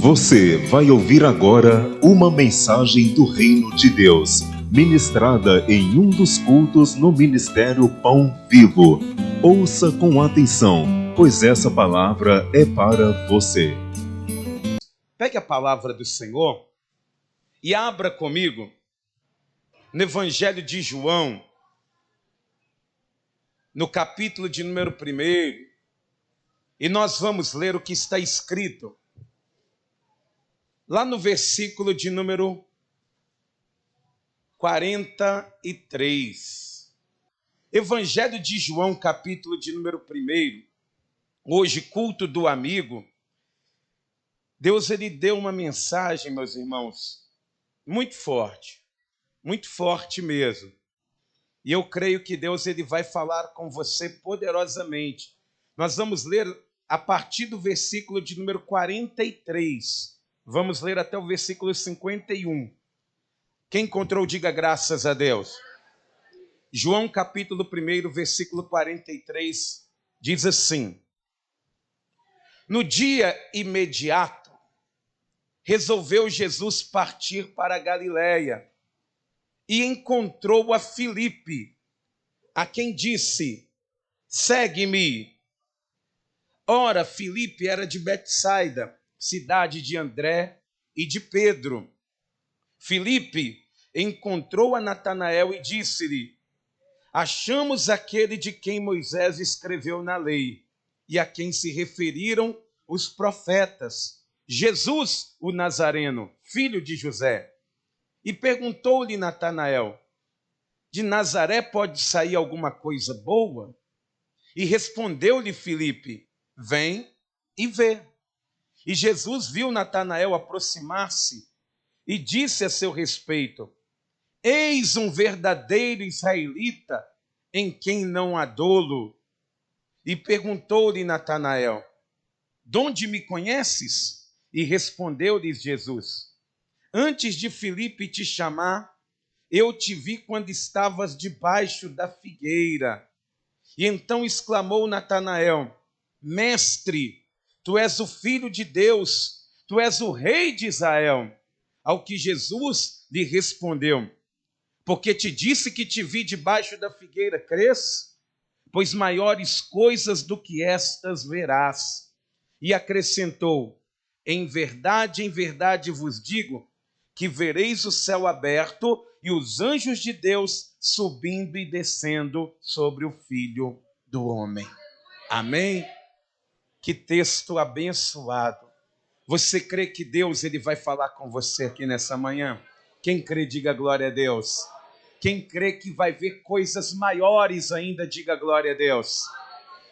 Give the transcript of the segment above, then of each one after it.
Você vai ouvir agora uma mensagem do Reino de Deus, ministrada em um dos cultos no Ministério Pão Vivo. Ouça com atenção, pois essa palavra é para você. Pegue a palavra do Senhor e abra comigo no Evangelho de João, no capítulo de número 1, e nós vamos ler o que está escrito lá no versículo de número 43. Evangelho de João, capítulo de número 1. Hoje, culto do amigo. Deus, ele deu uma mensagem, meus irmãos, muito forte mesmo. E eu creio que Deus, ele vai falar com você poderosamente. Nós vamos ler a partir do versículo de número 43. Vamos ler até o versículo 51. Quem encontrou, diga graças a Deus. João capítulo 1, versículo 43, diz assim: No dia imediato, resolveu Jesus partir para a Galiléia e encontrou a Filipe, a quem disse: Segue-me. Ora, Filipe era de Betsaida, cidade de André e de Pedro. Filipe encontrou a Natanael e disse-lhe: Achamos aquele de quem Moisés escreveu na lei e a quem se referiram os profetas, Jesus, o Nazareno, filho de José. E perguntou-lhe Natanael: De Nazaré pode sair alguma coisa boa? E respondeu-lhe Filipe: Vem e vê. E Jesus viu Natanael aproximar-se e disse a seu respeito: Eis um verdadeiro israelita em quem não há dolo. E perguntou-lhe Natanael: De onde me conheces? E respondeu-lhe Jesus: Antes de Filipe te chamar, eu te vi quando estavas debaixo da figueira. E então exclamou Natanael: Mestre, tu és o Filho de Deus, tu és o Rei de Israel. Ao que Jesus lhe respondeu: Porque te disse que te vi debaixo da figueira, crês? Pois maiores coisas do que estas verás. E acrescentou: em verdade vos digo, que vereis o céu aberto e os anjos de Deus subindo e descendo sobre o Filho do Homem. Amém? Que texto abençoado. Você crê que Deus, ele vai falar com você aqui nessa manhã? Quem crê, diga glória a Deus. Quem crê que vai ver coisas maiores ainda, diga glória a Deus.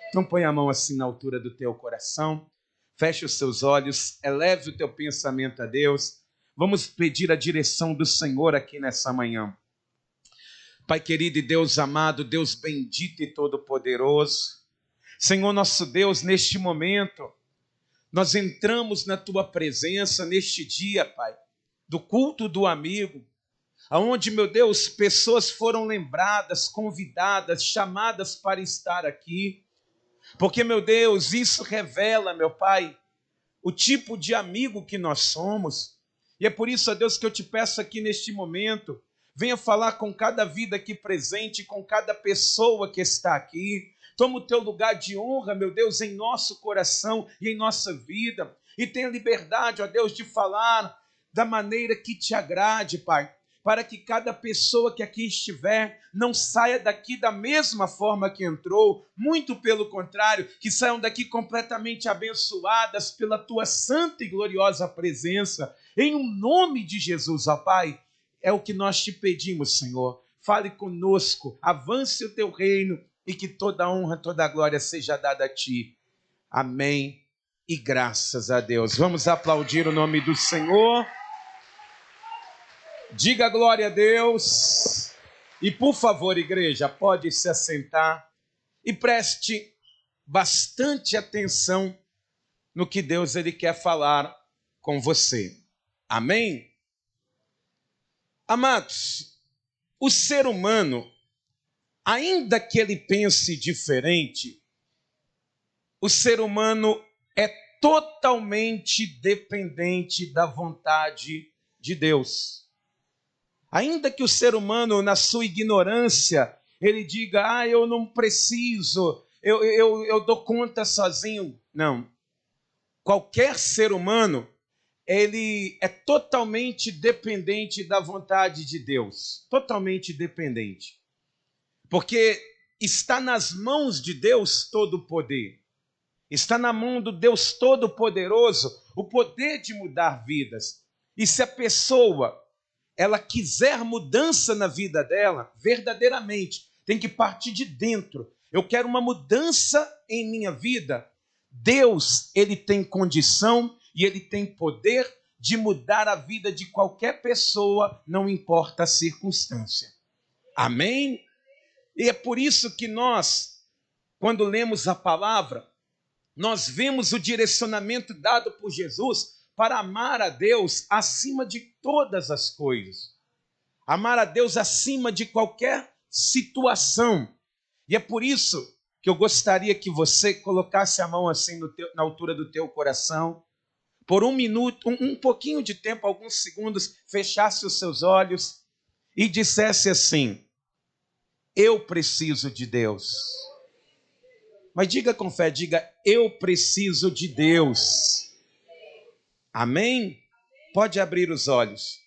Então põe a mão assim na altura do teu coração, feche os seus olhos, eleve o teu pensamento a Deus. Vamos pedir a direção do Senhor aqui nessa manhã. Pai querido e Deus amado, Deus bendito e todo-poderoso, Senhor nosso Deus, neste momento, nós entramos na Tua presença neste dia, Pai, do culto do amigo, aonde, meu Deus, pessoas foram lembradas, convidadas, chamadas para estar aqui, porque, meu Deus, isso revela, meu Pai, o tipo de amigo que nós somos. E é por isso, ó Deus, que eu te peço aqui neste momento, venha falar com cada vida aqui presente, com cada pessoa que está aqui. Toma o teu lugar de honra, meu Deus, em nosso coração e em nossa vida. E tenha liberdade, ó Deus, de falar da maneira que te agrade, Pai. Para que cada pessoa que aqui estiver não saia daqui da mesma forma que entrou. Muito pelo contrário, que saiam daqui completamente abençoadas pela tua santa e gloriosa presença. Em um nome de Jesus, ó Pai, é o que nós te pedimos, Senhor. Fale conosco, avance o teu reino e que toda a honra, toda a glória seja dada a ti. Amém e graças a Deus. Vamos aplaudir o nome do Senhor. Diga glória a Deus. E por favor, igreja, pode se assentar e preste bastante atenção no que Deus ele quer falar com você. Amém? Amados, o ser humano, ainda que ele pense diferente, o ser humano é totalmente dependente da vontade de Deus. Ainda que o ser humano, na sua ignorância, ele diga, eu não preciso, eu dou conta sozinho. Não. Qualquer ser humano, ele é totalmente dependente da vontade de Deus. Totalmente dependente. Porque está nas mãos de Deus todo o poder. Está na mão do Deus Todo-Poderoso o poder de mudar vidas. E se a pessoa ela quiser mudança na vida dela, verdadeiramente, tem que partir de dentro. Eu quero uma mudança em minha vida. Deus, ele tem condição e ele tem poder de mudar a vida de qualquer pessoa, não importa a circunstância. Amém? E é por isso que nós, quando lemos a palavra, nós vemos o direcionamento dado por Jesus para amar a Deus acima de todas as coisas. Amar a Deus acima de qualquer situação. E é por isso que eu gostaria que você colocasse a mão assim na altura do teu coração, por 1 minuto, um pouquinho de tempo, alguns segundos, fechasse os seus olhos e dissesse assim, eu preciso de Deus. Mas diga com fé, diga, eu preciso de Deus. Amém? Pode abrir os olhos.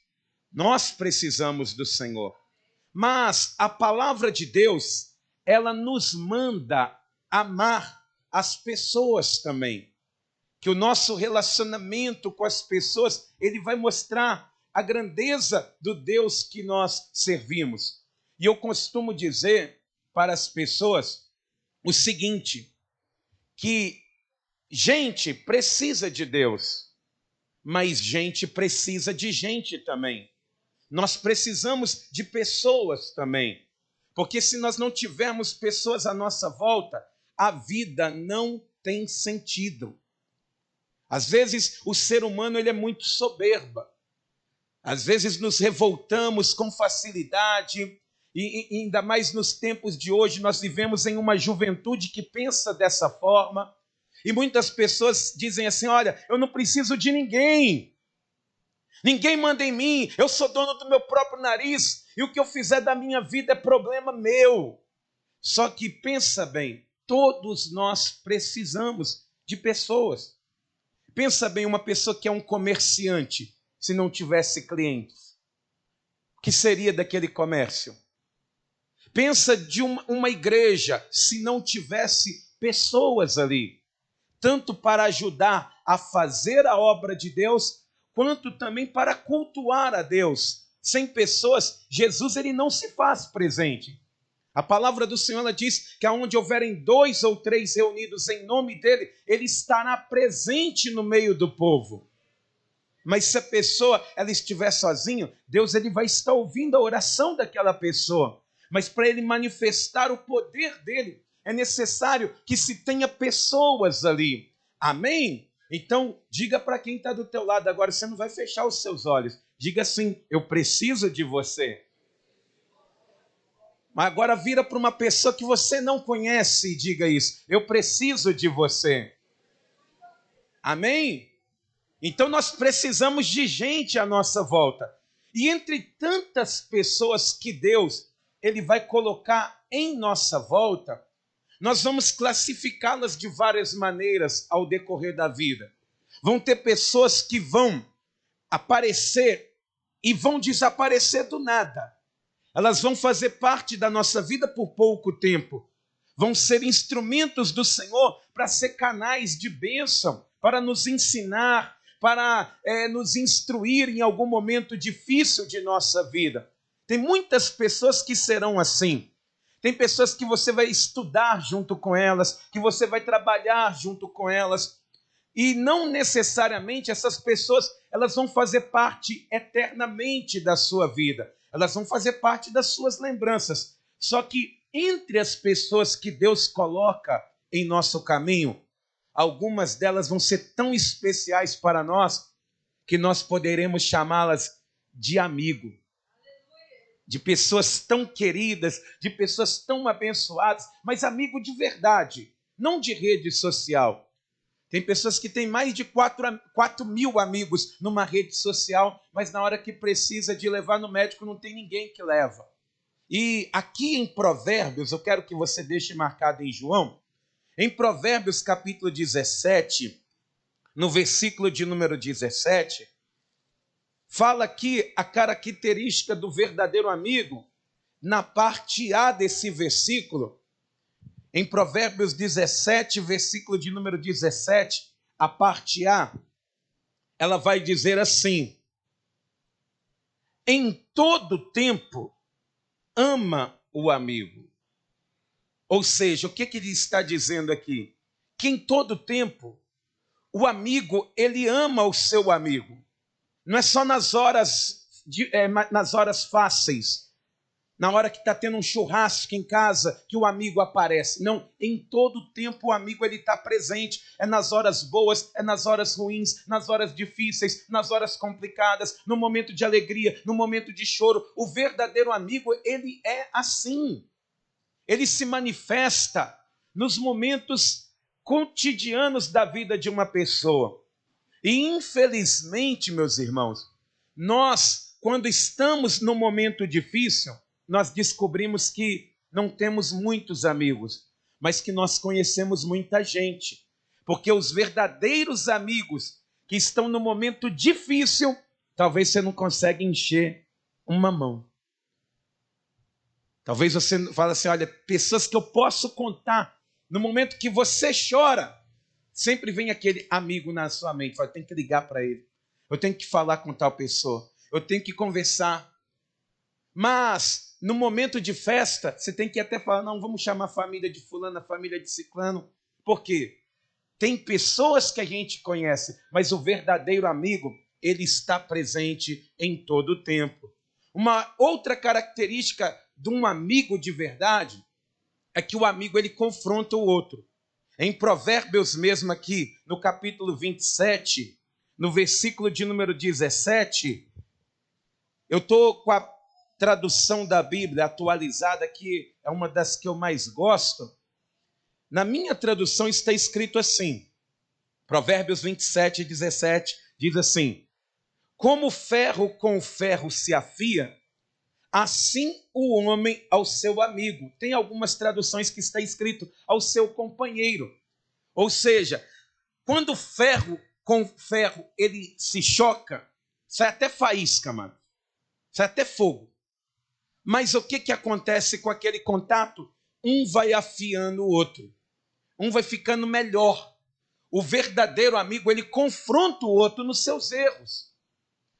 Nós precisamos do Senhor. Mas a palavra de Deus, ela nos manda amar as pessoas também. Que o nosso relacionamento com as pessoas, ele vai mostrar a grandeza do Deus que nós servimos. E eu costumo dizer para as pessoas o seguinte, que gente precisa de Deus, mas gente precisa de gente também. Nós precisamos de pessoas também, porque se nós não tivermos pessoas à nossa volta, a vida não tem sentido. Às vezes o ser humano ele é muito soberba, às vezes nos revoltamos com facilidade, e ainda mais nos tempos de hoje, nós vivemos em uma juventude que pensa dessa forma. E muitas pessoas dizem assim, olha, eu não preciso de ninguém. Ninguém manda em mim, eu sou dono do meu próprio nariz. E o que eu fizer da minha vida é problema meu. Só que pensa bem, todos nós precisamos de pessoas. Pensa bem, uma pessoa que é um comerciante, se não tivesse clientes. O que seria daquele comércio? Pensa de uma igreja, se não tivesse pessoas ali, tanto para ajudar a fazer a obra de Deus, quanto também para cultuar a Deus. Sem pessoas, Jesus ele não se faz presente. A palavra do Senhor ela diz que aonde houverem 2 ou 3 reunidos em nome dele, ele estará presente no meio do povo. Mas se a pessoa ela estiver sozinha, Deus ele vai estar ouvindo a oração daquela pessoa. Mas para ele manifestar o poder dele, é necessário que se tenha pessoas ali. Amém? Então, diga para quem está do teu lado agora, você não vai fechar os seus olhos. Diga assim, eu preciso de você. Mas agora vira para uma pessoa que você não conhece e diga isso, eu preciso de você. Amém? Então nós precisamos de gente à nossa volta. E entre tantas pessoas que Deus ele vai colocar em nossa volta, nós vamos classificá-las de várias maneiras ao decorrer da vida. Vão ter pessoas que vão aparecer e vão desaparecer do nada. Elas vão fazer parte da nossa vida por pouco tempo. Vão ser instrumentos do Senhor para ser canais de bênção, para nos ensinar, para nos instruir em algum momento difícil de nossa vida. Tem muitas pessoas que serão assim. Tem pessoas que você vai estudar junto com elas, que você vai trabalhar junto com elas. E não necessariamente essas pessoas elas vão fazer parte eternamente da sua vida. Elas vão fazer parte das suas lembranças. Só que entre as pessoas que Deus coloca em nosso caminho, algumas delas vão ser tão especiais para nós que nós poderemos chamá-las de amigo. De pessoas tão queridas, de pessoas tão abençoadas, mas amigo de verdade, não de rede social. Tem pessoas que têm mais de 4.000 amigos numa rede social, mas na hora que precisa de levar no médico não tem ninguém que leva. E aqui em Provérbios, eu quero que você deixe marcado em João, em Provérbios capítulo 17, no versículo de número 17, fala aqui a característica do verdadeiro amigo. Na parte A desse versículo, em Provérbios 17, versículo de número 17, a parte A, ela vai dizer assim: em todo tempo ama o amigo. Ou seja, o que ele está dizendo aqui? Que em todo tempo o amigo, ele ama o seu amigo. Não é só nas horas fáceis, na hora que está tendo um churrasco em casa, que o amigo aparece. Não, em todo tempo o amigo está presente. É nas horas boas, é nas horas ruins, nas horas difíceis, nas horas complicadas, no momento de alegria, no momento de choro. O verdadeiro amigo, ele é assim. Ele se manifesta nos momentos cotidianos da vida de uma pessoa. E infelizmente, meus irmãos, nós, quando estamos num momento difícil, nós descobrimos que não temos muitos amigos, mas que nós conhecemos muita gente. Porque os verdadeiros amigos que estão no momento difícil, talvez você não consiga encher uma mão. Talvez você fale assim, olha, pessoas que eu posso contar, no momento que você chora, sempre vem aquele amigo na sua mente, fala, eu tenho que ligar para ele, eu tenho que falar com tal pessoa, eu tenho que conversar. Mas, no momento de festa, você tem que até falar, não, vamos chamar a família de fulano, a família de ciclano. Por quê? Tem pessoas que a gente conhece, mas o verdadeiro amigo, ele está presente em todo o tempo. Uma outra característica de um amigo de verdade é que o amigo, ele confronta o outro. Em Provérbios mesmo aqui, no capítulo 27, no versículo de número 17, eu estou com a tradução da Bíblia atualizada, que é uma das que eu mais gosto. Na minha tradução está escrito assim, Provérbios 27, 17, diz assim: como ferro com ferro se afia, assim o homem ao seu amigo. Tem algumas traduções que está escrito ao seu companheiro. Ou seja, quando ferro com ferro ele se choca, sai até faísca, mano. Sai até fogo. Mas o que acontece com aquele contato? Um vai afiando o outro. Um vai ficando melhor. O verdadeiro amigo, ele confronta o outro nos seus erros.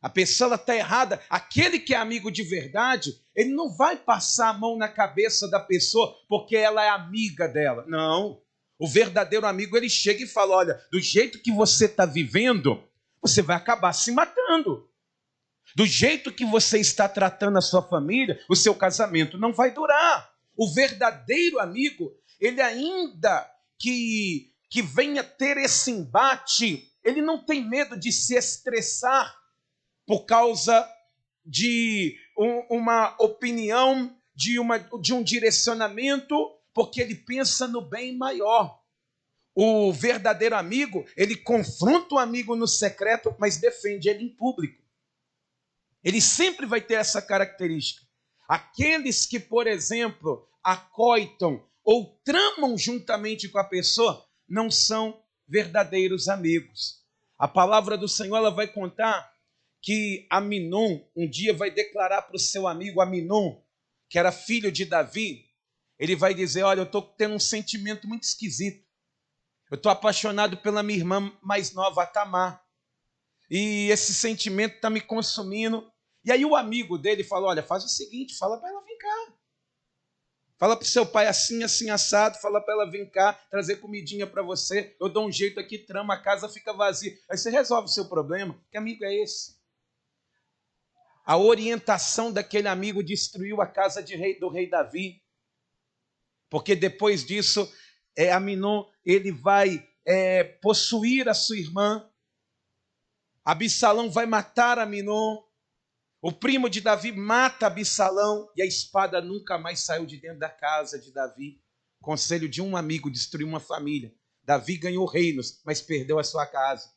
A pessoa está errada. Aquele que é amigo de verdade, ele não vai passar a mão na cabeça da pessoa porque ela é amiga dela. Não. O verdadeiro amigo, ele chega e fala, olha, do jeito que você está vivendo, você vai acabar se matando. Do jeito que você está tratando a sua família, o seu casamento não vai durar. O verdadeiro amigo, ele ainda que venha ter esse embate, ele não tem medo de se estressar por causa de uma opinião, de um direcionamento, porque ele pensa no bem maior. O verdadeiro amigo, ele confronta o amigo no secreto, mas defende ele em público. Ele sempre vai ter essa característica. Aqueles que, por exemplo, acoitam ou tramam juntamente com a pessoa, não são verdadeiros amigos. A palavra do Senhor, ela vai contar que Aminon um dia vai declarar para o seu amigo Aminon, que era filho de Davi, ele vai dizer, olha, eu estou tendo um sentimento muito esquisito. Eu estou apaixonado pela minha irmã mais nova, a Tamar. E esse sentimento está me consumindo. E aí o amigo dele falou, olha, faz o seguinte, fala para ela vir cá. Fala para o seu pai assim, assim, assado, fala para ela vir cá, trazer comidinha para você, eu dou um jeito aqui, trama, a casa fica vazia. Aí você resolve o seu problema. Que amigo é esse? A orientação daquele amigo destruiu a casa do rei Davi. Porque depois disso, Aminon, ele vai possuir a sua irmã. Absalão vai matar Aminon. O primo de Davi mata Absalão e a espada nunca mais saiu de dentro da casa de Davi. Conselho de um amigo destruiu uma família. Davi ganhou reinos, mas perdeu a sua casa.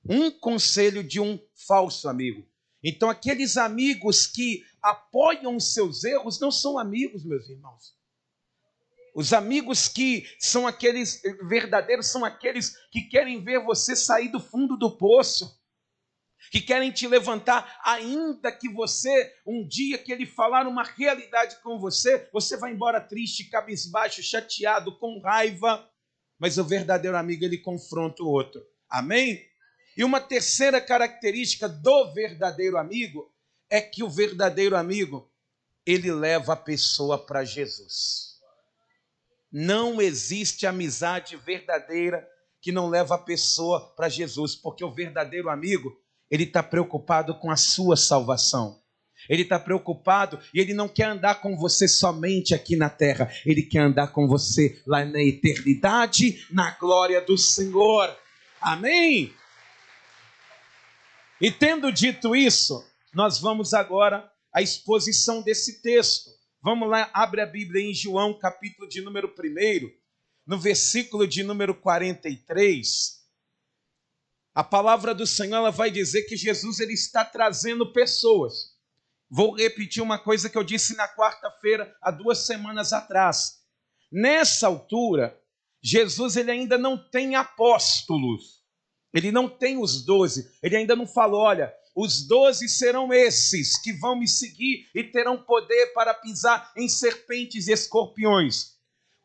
Um conselho de um falso amigo. Então, aqueles amigos que apoiam os seus erros não são amigos, meus irmãos. Os amigos que são aqueles verdadeiros são aqueles que querem ver você sair do fundo do poço, que querem te levantar, ainda que você, um dia que ele falar uma realidade com você, você vai embora triste, cabisbaixo, chateado, com raiva, mas o verdadeiro amigo, ele confronta o outro. Amém? E uma terceira característica do verdadeiro amigo é que o verdadeiro amigo, ele leva a pessoa para Jesus. Não existe amizade verdadeira que não leva a pessoa para Jesus, porque o verdadeiro amigo, ele está preocupado com a sua salvação. Ele está preocupado e ele não quer andar com você somente aqui na terra. Ele quer andar com você lá na eternidade, na glória do Senhor. Amém? E tendo dito isso, nós vamos agora à exposição desse texto. Vamos lá, abre a Bíblia em João, capítulo de número 1, no versículo de número 43. A palavra do Senhor, ela vai dizer que Jesus, ele está trazendo pessoas. Vou repetir uma coisa que eu disse na quarta-feira, há 2 semanas atrás. Nessa altura, Jesus, ele ainda não tem apóstolos. Ele não tem os 12. Ele ainda não falou, olha, os 12 serão esses que vão me seguir e terão poder para pisar em serpentes e escorpiões.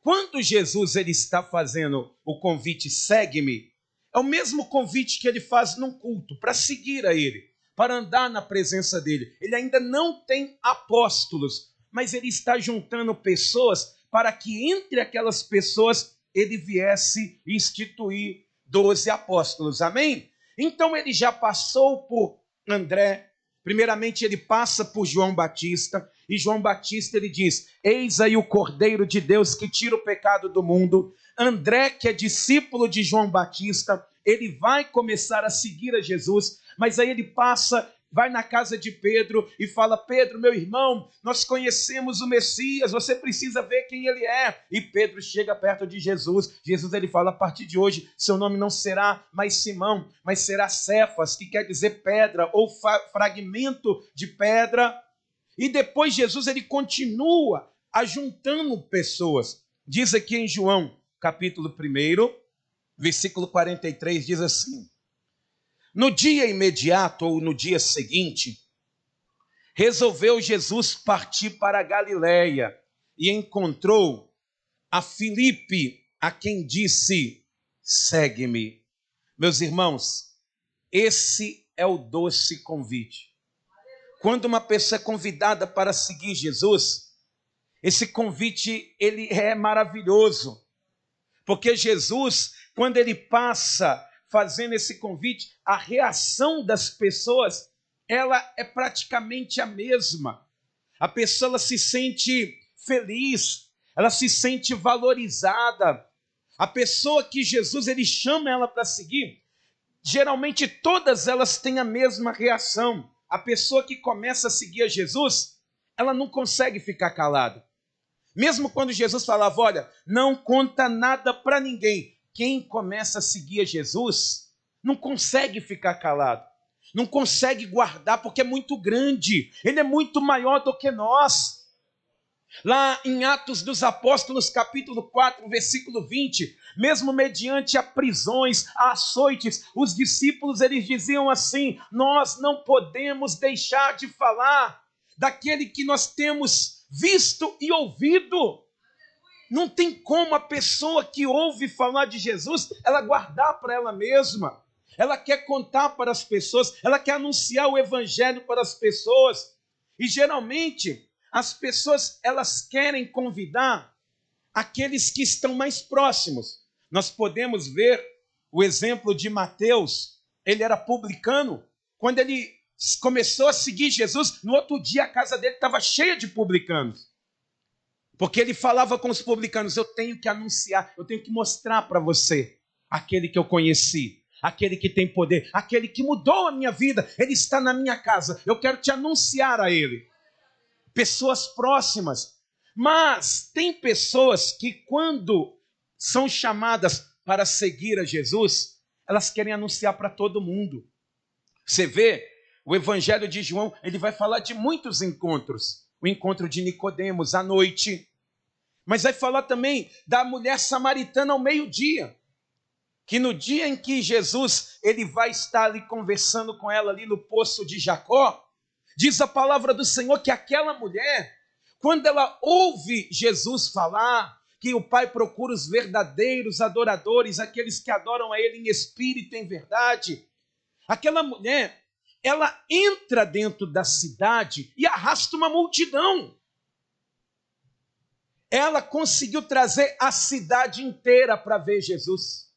Quando Jesus, ele está fazendo o convite, segue-me, é o mesmo convite que ele faz num culto, para seguir a ele, para andar na presença dele. Ele ainda não tem apóstolos, mas ele está juntando pessoas para que entre aquelas pessoas ele viesse instituir 12 apóstolos. Amém? Então ele já passou por André. Primeiramente ele passa por João Batista. E João Batista, ele diz, eis aí o Cordeiro de Deus que tira o pecado do mundo. André, que é discípulo de João Batista, ele vai começar a seguir a Jesus, mas aí ele passa, vai na casa de Pedro e fala, Pedro, meu irmão, nós conhecemos o Messias, você precisa ver quem ele é. E Pedro chega perto de Jesus. Jesus, ele fala, a partir de hoje, seu nome não será mais Simão, mas será Cefas, que quer dizer pedra, ou fragmento de pedra. E depois Jesus, ele continua ajuntando pessoas. Diz aqui em João, capítulo 1, versículo 43, diz assim, no dia imediato, ou no dia seguinte, resolveu Jesus partir para a Galileia e encontrou a Filipe, a quem disse, segue-me. Meus irmãos, esse é o doce convite. Quando uma pessoa é convidada para seguir Jesus, esse convite, ele é maravilhoso. Porque Jesus, quando ele passa fazendo esse convite, a reação das pessoas, ela é praticamente a mesma. A pessoa, ela se sente feliz, ela se sente valorizada. A pessoa que Jesus, ele chama ela para seguir, geralmente todas elas têm a mesma reação. A pessoa que começa a seguir a Jesus, ela não consegue ficar calada. Mesmo quando Jesus falava, olha, não conta nada para ninguém. Quem começa a seguir a Jesus não consegue ficar calado. Não consegue guardar porque é muito grande. Ele é muito maior do que nós. Lá em Atos dos Apóstolos, capítulo 4, versículo 20, mesmo mediante a prisões, a açoites, os discípulos, eles diziam assim, nós não podemos deixar de falar daquele que nós temos visto e ouvido. Não tem como a pessoa que ouve falar de Jesus, ela guardar para ela mesma. Ela quer contar para as pessoas, ela quer anunciar o evangelho para as pessoas. E geralmente, as pessoas, elas querem convidar aqueles que estão mais próximos. Nós podemos ver o exemplo de Mateus. Ele era publicano. Quando ele começou a seguir Jesus, no outro dia a casa dele estava cheia de publicanos. Porque ele falava com os publicanos, eu tenho que anunciar, eu tenho que mostrar para você aquele que eu conheci, aquele que tem poder, aquele que mudou a minha vida, ele está na minha casa, eu quero te anunciar a ele. Pessoas próximas. Mas tem pessoas que quando são chamadas para seguir a Jesus, elas querem anunciar para todo mundo. Você vê, o Evangelho de João, ele vai falar de muitos encontros. O encontro de Nicodemos à noite, mas vai falar também da mulher samaritana ao meio-dia, que no dia em que Jesus ele vai estar ali conversando com ela ali no poço de Jacó, diz a palavra do Senhor que aquela mulher, quando ela ouve Jesus falar que o Pai procura os verdadeiros adoradores, aqueles que adoram a Ele em espírito e em verdade, aquela mulher, ela entra dentro da cidade e arrasta uma multidão. Ela conseguiu trazer a cidade inteira para ver Jesus,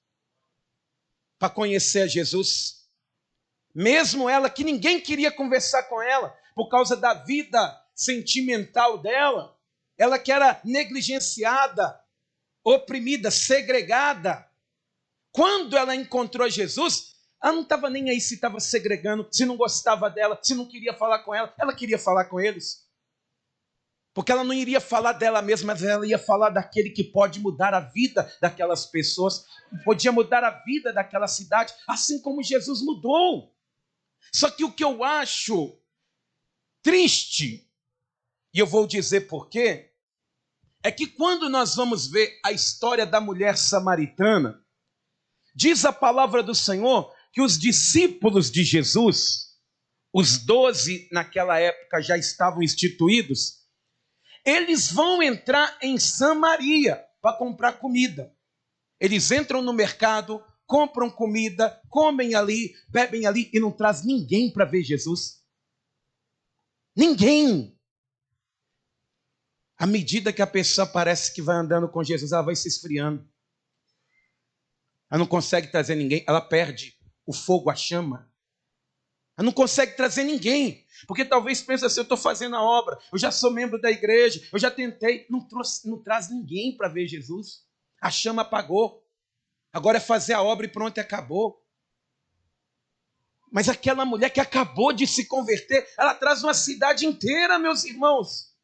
para conhecer Jesus. Mesmo ela, que ninguém queria conversar com ela, por causa da vida sentimental dela, ela que era negligenciada, oprimida, segregada. Quando ela encontrou Jesus, ela não estava nem aí se estava segregando, se não gostava dela, se não queria falar com ela queria falar com eles. Porque ela não iria falar dela mesma, mas ela ia falar daquele que pode mudar a vida daquelas pessoas, podia mudar a vida daquela cidade, assim como Jesus mudou. Só que o que eu acho triste, e eu vou dizer por quê, é que quando nós vamos ver a história da mulher samaritana, diz a palavra do Senhor que os discípulos de Jesus, os 12 naquela época já estavam instituídos, eles vão entrar em Samaria para comprar comida. Eles entram no mercado, compram comida, comem ali, bebem ali e não traz ninguém para ver Jesus. Ninguém. À medida que a pessoa parece que vai andando com Jesus, ela vai se esfriando. Ela não consegue trazer ninguém, ela perde o fogo, a chama. Ela não consegue trazer ninguém, porque talvez pense assim, eu estou fazendo a obra, eu já sou membro da igreja, eu já tentei, não traz ninguém para ver Jesus. A chama apagou, agora é fazer a obra e pronto, acabou. Mas aquela mulher que acabou de se converter, ela traz uma cidade inteira, meus irmãos.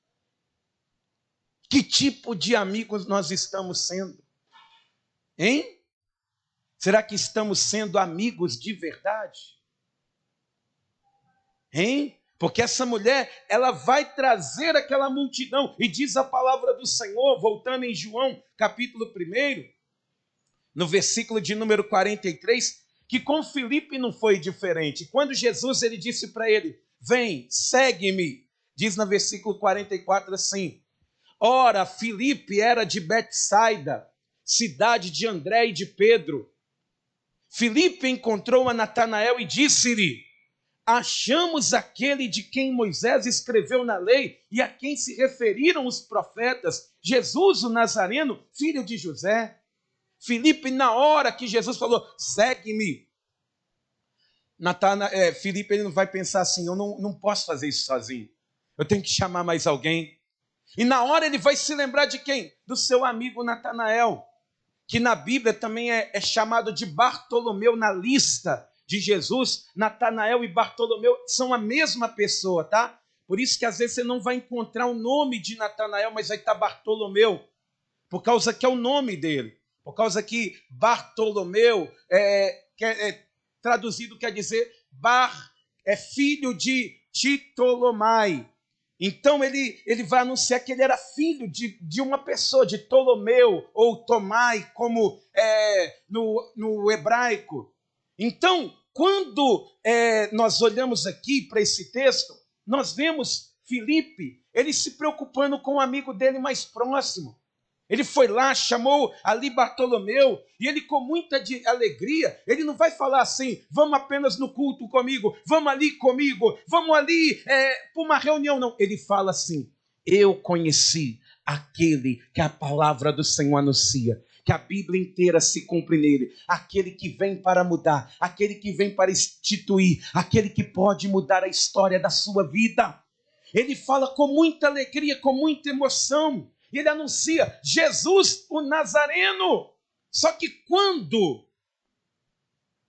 Que tipo de amigos nós estamos sendo? Hein? Será que estamos sendo amigos de verdade? Hein? Porque essa mulher, ela vai trazer aquela multidão, e diz a palavra do Senhor, voltando em João, capítulo 1, no versículo de número 43, que com Filipe não foi diferente. Quando Jesus ele disse para ele, vem, segue-me, diz no versículo 44 assim, ora, Filipe era de Betsaida, cidade de André e de Pedro. Filipe encontrou a Natanael e disse-lhe, achamos aquele de quem Moisés escreveu na lei e a quem se referiram os profetas, Jesus o Nazareno, filho de José. Filipe, na hora que Jesus falou, segue-me, Filipe ele não vai pensar assim, eu não posso fazer isso sozinho, eu tenho que chamar mais alguém. E na hora ele vai se lembrar de quem? Do seu amigo Natanael, que na Bíblia também é chamado de Bartolomeu na lista de Jesus. Natanael e Bartolomeu são a mesma pessoa, tá? Por isso que às vezes você não vai encontrar o nome de Natanael, mas vai estar Bartolomeu, por causa que é o nome dele, por causa que Bartolomeu traduzido quer dizer filho de Titolomai. Então ele vai anunciar que ele era filho de uma pessoa, de Ptolomeu ou Tomai, como no hebraico. Então, quando nós olhamos aqui para esse texto, nós vemos Filipe, ele se preocupando com o amigo dele mais próximo. Ele foi lá, chamou ali Bartolomeu, e ele com muita alegria, ele não vai falar assim, vamos apenas no culto comigo, vamos ali comigo, vamos ali para uma reunião, não. Ele fala assim, eu conheci aquele que a palavra do Senhor anuncia, que a Bíblia inteira se cumpre nele, aquele que vem para mudar, aquele que vem para instituir, aquele que pode mudar a história da sua vida. Ele fala com muita alegria, com muita emoção, e ele anuncia Jesus o Nazareno. Só que quando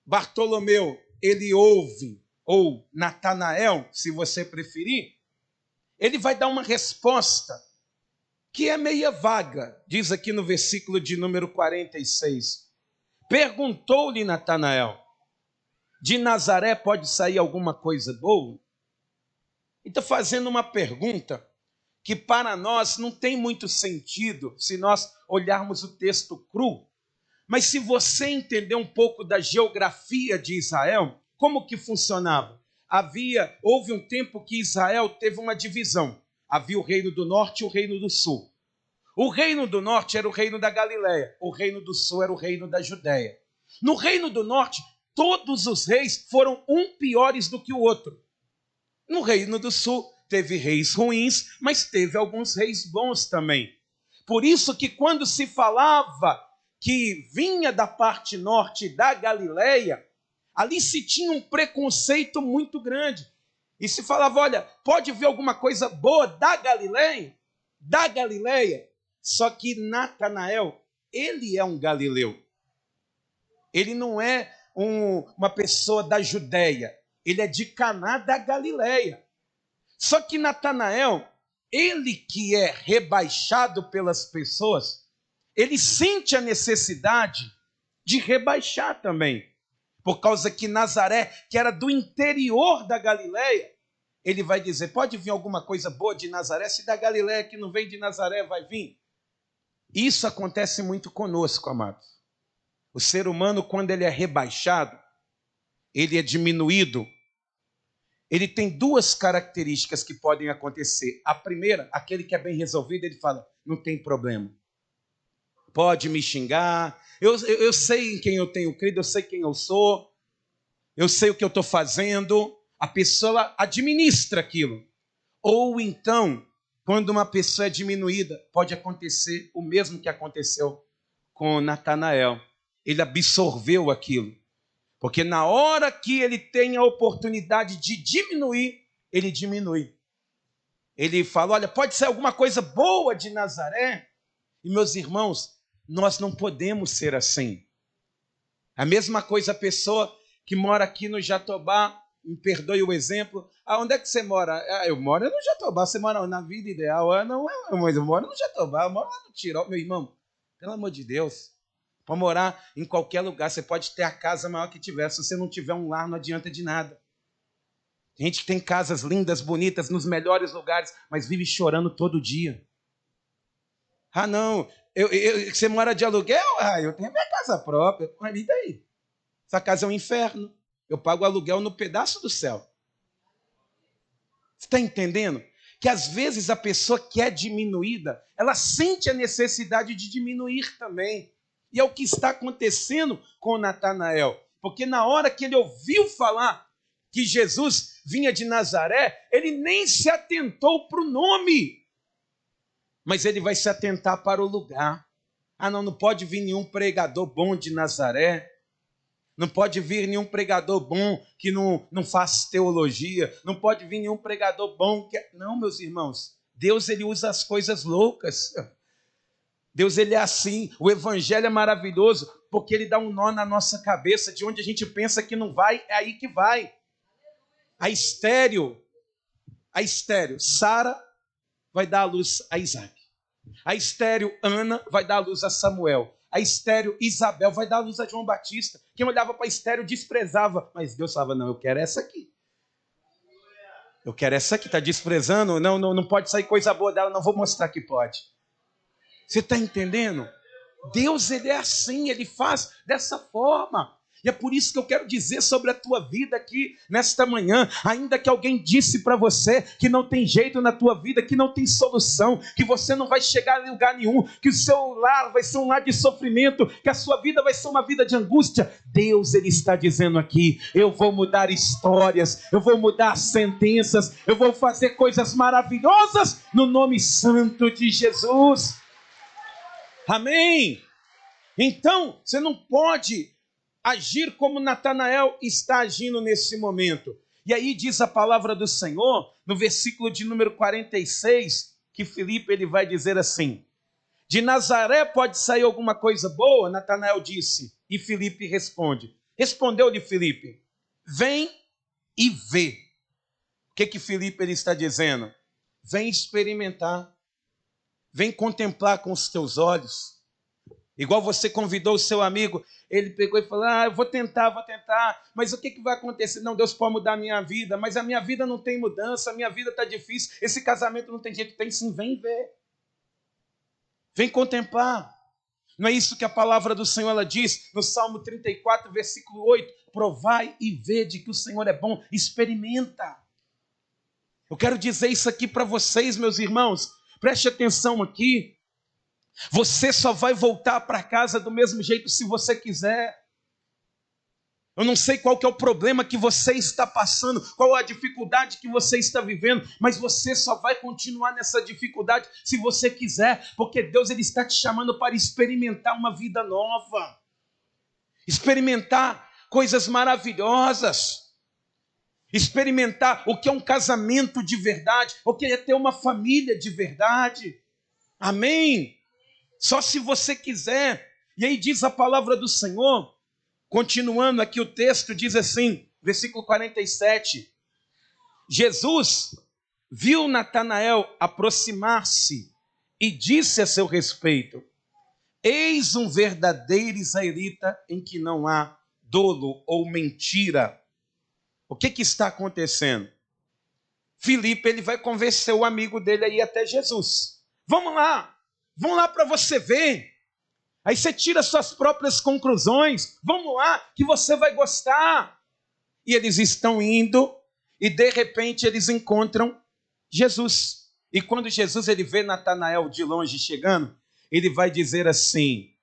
Bartolomeu, ele ouve, ou Natanael, se você preferir, ele vai dar uma resposta que é meia vaga. Diz aqui no versículo de número 46. Perguntou-lhe Natanael: de Nazaré pode sair alguma coisa boa? E está fazendo uma pergunta que para nós não tem muito sentido se nós olharmos o texto cru. Mas se você entender um pouco da geografia de Israel, como que funcionava? Houve um tempo que Israel teve uma divisão. Havia o reino do norte e o reino do sul. O reino do norte era o reino da Galileia, o reino do sul era o reino da Judéia. No reino do norte, todos os reis foram um piores do que o outro. No reino do sul, teve reis ruins, mas teve alguns reis bons também. Por isso que quando se falava que vinha da parte norte da Galileia, ali se tinha um preconceito muito grande. E se falava, olha, pode vir alguma coisa boa da Galileia? Da Galileia. Só que Natanael, ele é um galileu. Ele não é uma pessoa da Judéia. Ele é de Caná da Galileia. Só que Natanael, ele que é rebaixado pelas pessoas, ele sente a necessidade de rebaixar também. Por causa que Nazaré, que era do interior da Galileia, ele vai dizer, pode vir alguma coisa boa de Nazaré? Se da Galileia que não vem de Nazaré, vai vir. Isso acontece muito conosco, amados. O ser humano, quando ele é rebaixado, ele é diminuído, ele tem duas características que podem acontecer. A primeira, aquele que é bem resolvido, ele fala, não tem problema. Pode me xingar, eu sei em quem eu tenho crido, eu sei quem eu sou, eu sei o que eu estou fazendo. A pessoa administra aquilo. Ou então, quando uma pessoa é diminuída, pode acontecer o mesmo que aconteceu com Natanael. Ele absorveu aquilo. Porque na hora que ele tem a oportunidade de diminuir, ele diminui. Ele fala, olha, pode ser alguma coisa boa de Nazaré? E meus irmãos, nós não podemos ser assim. A mesma coisa a pessoa que mora aqui no Jatobá, me perdoe o exemplo, onde é que você mora? Eu moro no Jatobá, você mora na vida ideal? Não é, mas eu moro no Jatobá, eu moro lá no Tirol. Meu irmão, pelo amor de Deus, para morar em qualquer lugar, você pode ter a casa maior que tiver, se você não tiver um lar, não adianta de nada. Tem gente que tem casas lindas, bonitas, nos melhores lugares, mas vive chorando todo dia. Ah, não, você mora de aluguel? Eu tenho a minha casa própria. Mas e daí? Essa casa é um inferno. Eu pago o aluguel no pedaço do céu. Você está entendendo? Que às vezes a pessoa que é diminuída, ela sente a necessidade de diminuir também. E é o que está acontecendo com Natanael. Porque na hora que ele ouviu falar que Jesus vinha de Nazaré, ele nem se atentou para o nome. Mas ele vai se atentar para o lugar. Não pode vir nenhum pregador bom de Nazaré. Não pode vir nenhum pregador bom que não faz teologia. Não pode vir nenhum pregador bom que... Não, meus irmãos. Deus, ele usa as coisas loucas. Deus, ele é assim. O evangelho é maravilhoso porque ele dá um nó na nossa cabeça. De onde a gente pensa que não vai, é aí que vai. A estéreo, Sara vai dar à luz a Isaac. A estéreo, Ana, vai dar à luz a Samuel. A estéreo, Isabel, vai dar à luz a João Batista. Quem olhava para a estéreo desprezava. Mas Deus falava, não, eu quero essa aqui. Eu quero essa aqui, está desprezando? Não pode sair coisa boa dela, não vou mostrar que pode. Você está entendendo? Deus, ele é assim, ele faz dessa forma. E é por isso que eu quero dizer sobre a tua vida aqui, nesta manhã, ainda que alguém disse para você que não tem jeito na tua vida, que não tem solução, que você não vai chegar em lugar nenhum, que o seu lar vai ser um lar de sofrimento, que a sua vida vai ser uma vida de angústia. Deus, ele está dizendo aqui, eu vou mudar histórias, eu vou mudar sentenças, eu vou fazer coisas maravilhosas no nome santo de Jesus. Amém? Então, você não pode agir como Natanael está agindo nesse momento. E aí diz a palavra do Senhor, no versículo de número 46, que Filipe ele vai dizer assim, de Nazaré pode sair alguma coisa boa? Natanael disse, e Filipe responde. Respondeu-lhe Filipe, vem e vê. O que Filipe ele está dizendo? Vem experimentar, vem contemplar com os teus olhos. Igual você convidou o seu amigo, ele pegou e falou, eu vou tentar, mas o que vai acontecer? Não, Deus pode mudar a minha vida, mas a minha vida não tem mudança, a minha vida está difícil, esse casamento não tem jeito. Tem sim, vem ver. Vem contemplar. Não é isso que a palavra do Senhor ela diz no Salmo 34, versículo 8? Provai e vede que o Senhor é bom, experimenta. Eu quero dizer isso aqui para vocês, meus irmãos, preste atenção aqui. Você só vai voltar para casa do mesmo jeito se você quiser. Eu não sei qual que é o problema que você está passando, qual a dificuldade que você está vivendo, mas você só vai continuar nessa dificuldade se você quiser, porque Deus ele está te chamando para experimentar uma vida nova, experimentar coisas maravilhosas, experimentar o que é um casamento de verdade, o que é ter uma família de verdade. Amém? Só se você quiser. E aí diz a palavra do Senhor, continuando aqui o texto, diz assim, versículo 47, Jesus viu Natanael aproximar-se e disse a seu respeito, eis um verdadeiro israelita em que não há dolo ou mentira. O que está acontecendo? Filipe ele vai convencer o amigo dele a ir até Jesus. Vamos lá para você ver. Aí você tira suas próprias conclusões. Vamos lá, que você vai gostar. E eles estão indo e de repente eles encontram Jesus. E quando Jesus ele vê Natanael de longe chegando, ele vai dizer assim,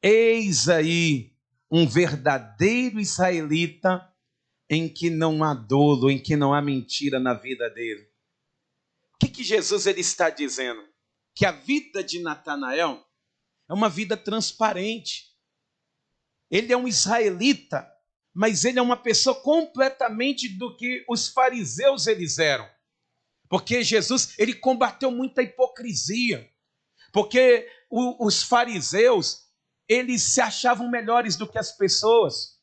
eis aí um verdadeiro israelita em que não há dolo, em que não há mentira na vida dele. O que Jesus ele está dizendo? Que a vida de Natanael é uma vida transparente. Ele é um israelita, mas ele é uma pessoa completamente do que os fariseus eles eram. Porque Jesus, ele combateu muita hipocrisia. Porque os fariseus, eles se achavam melhores do que as pessoas.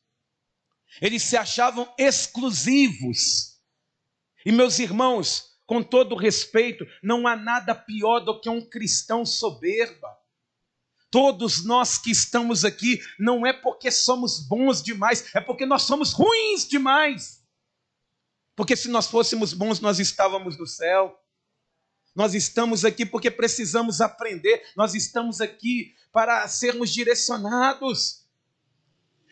Eles se achavam exclusivos. E meus irmãos, com todo respeito, não há nada pior do que um cristão soberba. Todos nós que estamos aqui, não é porque somos bons demais, é porque nós somos ruins demais. Porque se nós fôssemos bons, nós estávamos no céu. Nós estamos aqui porque precisamos aprender, nós estamos aqui para sermos direcionados.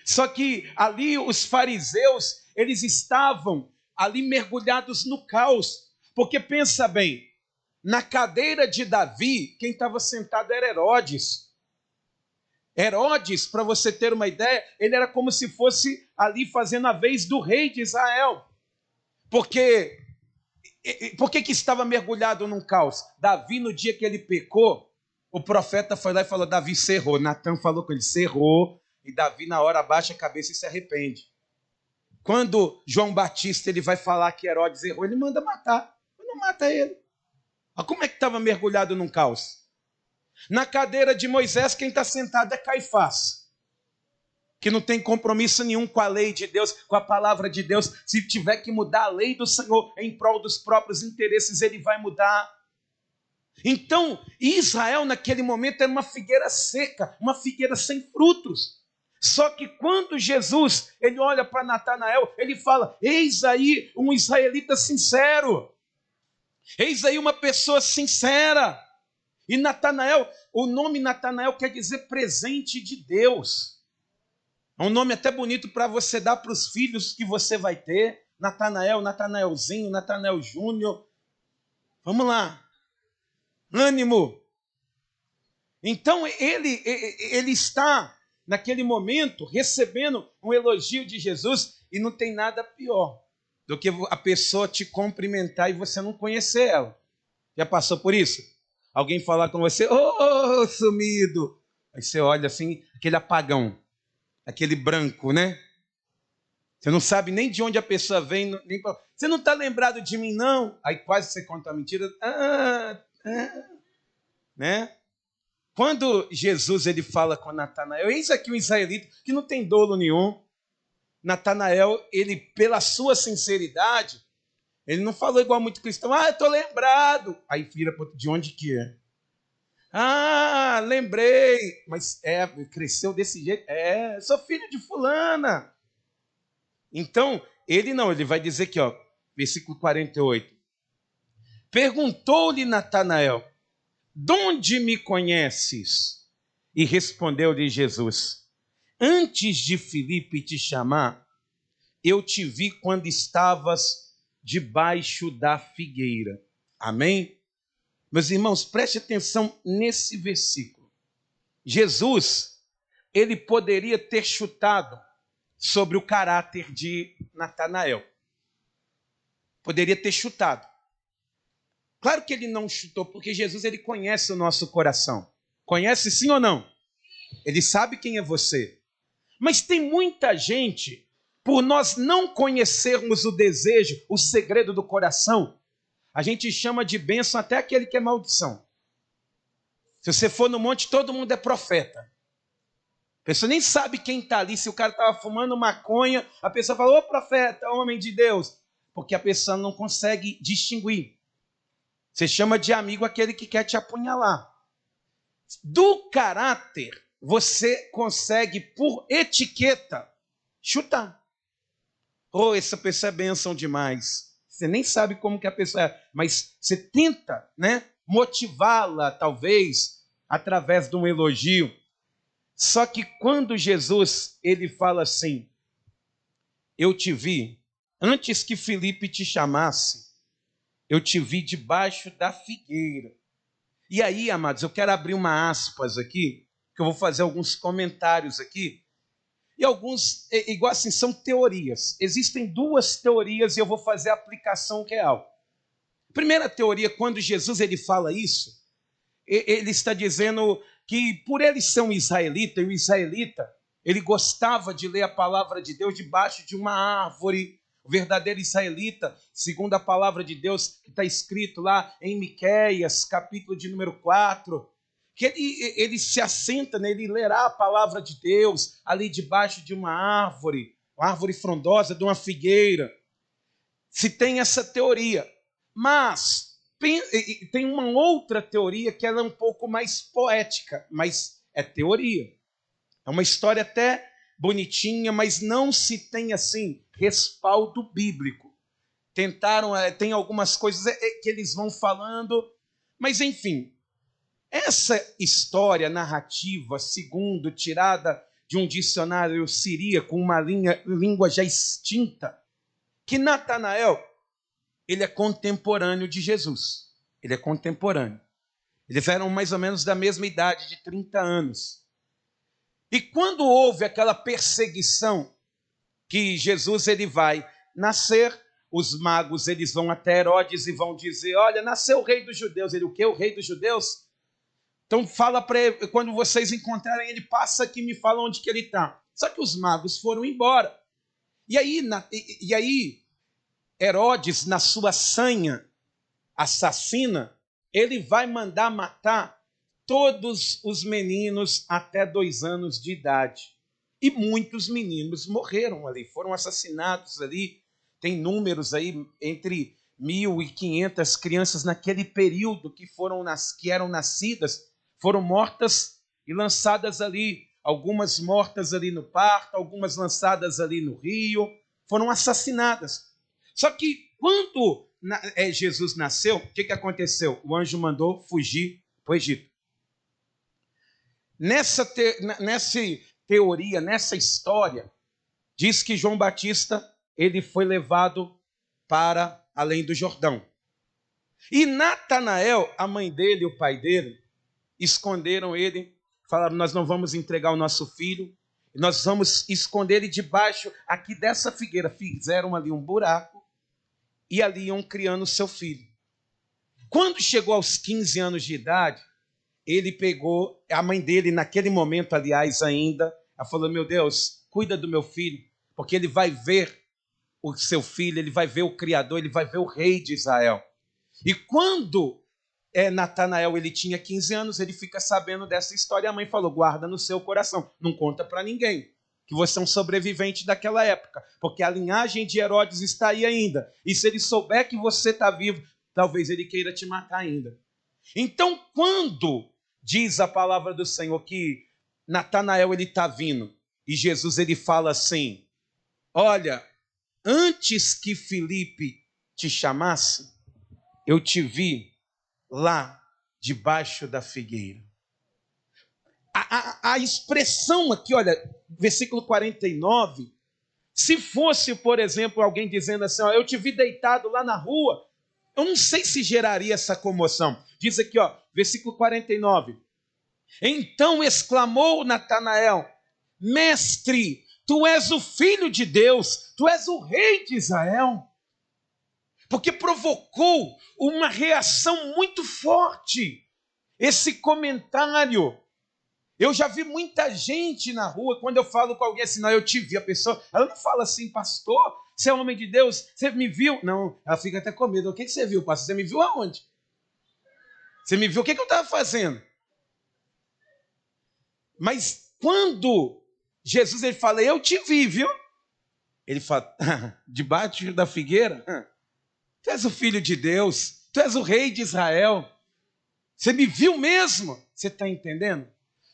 Só que ali os fariseus, eles estavam ali mergulhados no caos. Porque pensa bem, na cadeira de Davi, quem estava sentado era Herodes. Herodes, para você ter uma ideia, ele era como se fosse ali fazendo a vez do rei de Israel. Por que estava mergulhado num caos? Davi, no dia que ele pecou, o profeta foi lá e falou, Davi se errou. Natan falou com ele, se errou. E Davi, na hora, abaixa a cabeça e se arrepende. Quando João Batista ele vai falar que Herodes errou, ele manda matar. Mas não mata ele. Olha como é que estava mergulhado num caos. Na cadeira de Moisés, quem está sentado é Caifás, que não tem compromisso nenhum com a lei de Deus, com a palavra de Deus. Se tiver que mudar a lei do Senhor em prol dos próprios interesses, ele vai mudar. Então, Israel naquele momento era uma figueira seca, uma figueira sem frutos. Só que quando Jesus ele olha para Natanael, ele fala, eis aí um israelita sincero, eis aí uma pessoa sincera. E Natanael, o nome Natanael quer dizer presente de Deus. É um nome até bonito para você dar para os filhos que você vai ter. Natanael, Natanaelzinho, Natanael Júnior. Vamos lá. Ânimo. Então ele está, naquele momento, recebendo um elogio de Jesus e não tem nada pior do que a pessoa te cumprimentar e você não conhecer ela. Já passou por isso? Alguém falar com você, ô, sumido. Aí você olha assim, aquele apagão, aquele branco, né? Você não sabe nem de onde a pessoa vem. Nem pra... Você não está lembrado de mim, não? Aí quase você conta a mentira. Né? Quando Jesus ele fala com Natanael, eis aqui um israelita que não tem dolo nenhum. Natanael, ele, pela sua sinceridade, ele não falou igual muito cristão. Eu estou lembrado. Aí vira de onde que é? Ah, lembrei. Mas cresceu desse jeito? Sou filho de fulana. Então, ele vai dizer aqui, ó, versículo 48. Perguntou-lhe Natanael: de onde me conheces? E respondeu-lhe Jesus: antes de Filipe te chamar, eu te vi quando estavas debaixo da figueira. Amém? Meus irmãos, preste atenção nesse versículo. Jesus, ele poderia ter chutado sobre o caráter de Natanael. Poderia ter chutado. Claro que ele não chutou, porque Jesus, ele conhece o nosso coração. Conhece sim ou não? Ele sabe quem é você. Mas tem muita gente, por nós não conhecermos o desejo, o segredo do coração, a gente chama de bênção até aquele que é maldição. Se você for no monte, todo mundo é profeta. A pessoa nem sabe quem está ali. Se o cara estava fumando maconha, a pessoa fala: ô profeta, homem de Deus. Porque a pessoa não consegue distinguir. Você chama de amigo aquele que quer te apunhalar. Do caráter, você consegue, por etiqueta, chutar. Oh, essa pessoa é bênção demais. Você nem sabe como que a pessoa é, mas você tenta, né, motivá-la, talvez, através de um elogio. Só que quando Jesus, ele fala assim: eu te vi, antes que Filipe te chamasse, eu te vi debaixo da figueira. E aí, amados, eu quero abrir uma aspas aqui, que eu vou fazer alguns comentários aqui. E alguns, igual assim, são teorias. Existem duas teorias e eu vou fazer a aplicação real. Primeira teoria, quando Jesus ele fala isso, ele está dizendo que por ele ser um israelita, e o israelita, ele gostava de ler a palavra de Deus debaixo de uma árvore. O verdadeiro israelita, segundo a palavra de Deus, que está escrito lá em Miqueias, capítulo de número 4, que ele se assenta, né, ele lerá a palavra de Deus ali debaixo de uma árvore frondosa, de uma figueira. Se tem essa teoria. Mas tem uma outra teoria que ela é um pouco mais poética, mas é teoria. É uma história até bonitinha, mas não se tem assim respaldo bíblico. Tentaram, tem algumas coisas que eles vão falando, mas enfim, essa história narrativa, segundo tirada de um dicionário siríaco, uma língua já extinta, que Natanael, ele é contemporâneo de Jesus. Ele é contemporâneo. Eles eram mais ou menos da mesma idade, de 30 anos. E quando houve aquela perseguição, que Jesus ele vai nascer, os magos eles vão até Herodes e vão dizer: olha, nasceu o rei dos judeus. Ele: o quê? O rei dos judeus? Então fala para ele, quando vocês encontrarem ele, passa aqui e me fala onde que ele está. Só que os magos foram embora. E aí Herodes, na sua sanha assassina, ele vai mandar matar todos os meninos até 2 anos de idade. E muitos meninos morreram ali, foram assassinados ali. Tem números aí entre 1.500 crianças naquele período que eram nascidas, foram mortas e lançadas ali. Algumas mortas ali no parto, algumas lançadas ali no rio, foram assassinadas. Só que quando Jesus nasceu, o que aconteceu? O anjo mandou fugir para o Egito. Nessa teoria, nessa história, diz que João Batista ele foi levado para além do Jordão. E Natanael, a mãe dele e o pai dele, esconderam ele, falaram: nós não vamos entregar o nosso filho, nós vamos esconder ele debaixo aqui dessa figueira. Fizeram ali um buraco e ali iam criando o seu filho. Quando chegou aos 15 anos de idade, ele pegou, a mãe dele, naquele momento, aliás, ainda, ela falou: meu Deus, cuida do meu filho, porque ele vai ver o seu filho, ele vai ver o Criador, ele vai ver o Rei de Israel. E quando Natanael ele tinha 15 anos, ele fica sabendo dessa história, a mãe falou: guarda no seu coração, não conta para ninguém, que você é um sobrevivente daquela época, porque a linhagem de Herodes está aí ainda, e se ele souber que você está vivo, talvez ele queira te matar ainda. Então, quando diz a palavra do Senhor que Natanael ele está vindo e Jesus ele fala assim: olha, antes que Filipe te chamasse, eu te vi lá debaixo da figueira. A expressão aqui, olha, versículo 49, se fosse, por exemplo, alguém dizendo assim, ó, eu te vi deitado lá na rua, eu não sei se geraria essa comoção. Diz aqui, ó, versículo 49. Então exclamou Natanael: Mestre, tu és o Filho de Deus, tu és o Rei de Israel. Porque provocou uma reação muito forte esse comentário. Eu já vi muita gente na rua, quando eu falo com alguém assim, não, eu te vi, a pessoa, ela não fala assim, pastor, você é homem de Deus, você me viu? Não, ela fica até com medo. O que você viu, pastor? Você me viu aonde? Você me viu? O que eu estava fazendo? Mas quando Jesus ele fala, eu te vi, viu? Ele fala, debaixo da figueira? Tu és o Filho de Deus, tu és o Rei de Israel. Você me viu mesmo? Você está entendendo?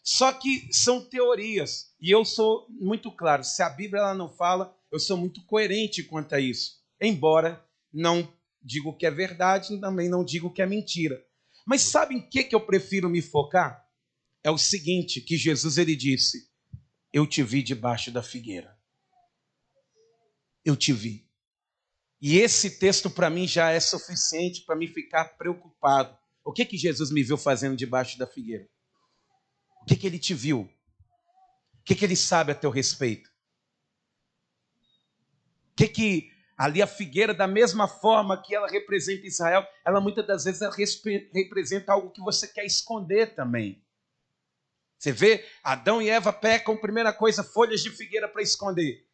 Só que são teorias, e eu sou muito claro, se a Bíblia ela não fala, eu sou muito coerente quanto a isso. Embora não digo que é verdade, também não digo que é mentira. Mas sabe em que eu prefiro me focar? É o seguinte, que Jesus ele disse, eu te vi debaixo da figueira. Eu te vi. E esse texto para mim já é suficiente para me ficar preocupado. O que Jesus me viu fazendo debaixo da figueira? O que ele te viu? O que ele sabe a teu respeito? O que ali a figueira, da mesma forma que ela representa Israel, ela muitas das vezes ela representa algo que você quer esconder também. Você vê, Adão e Eva pecam, primeira coisa, folhas de figueira para esconder.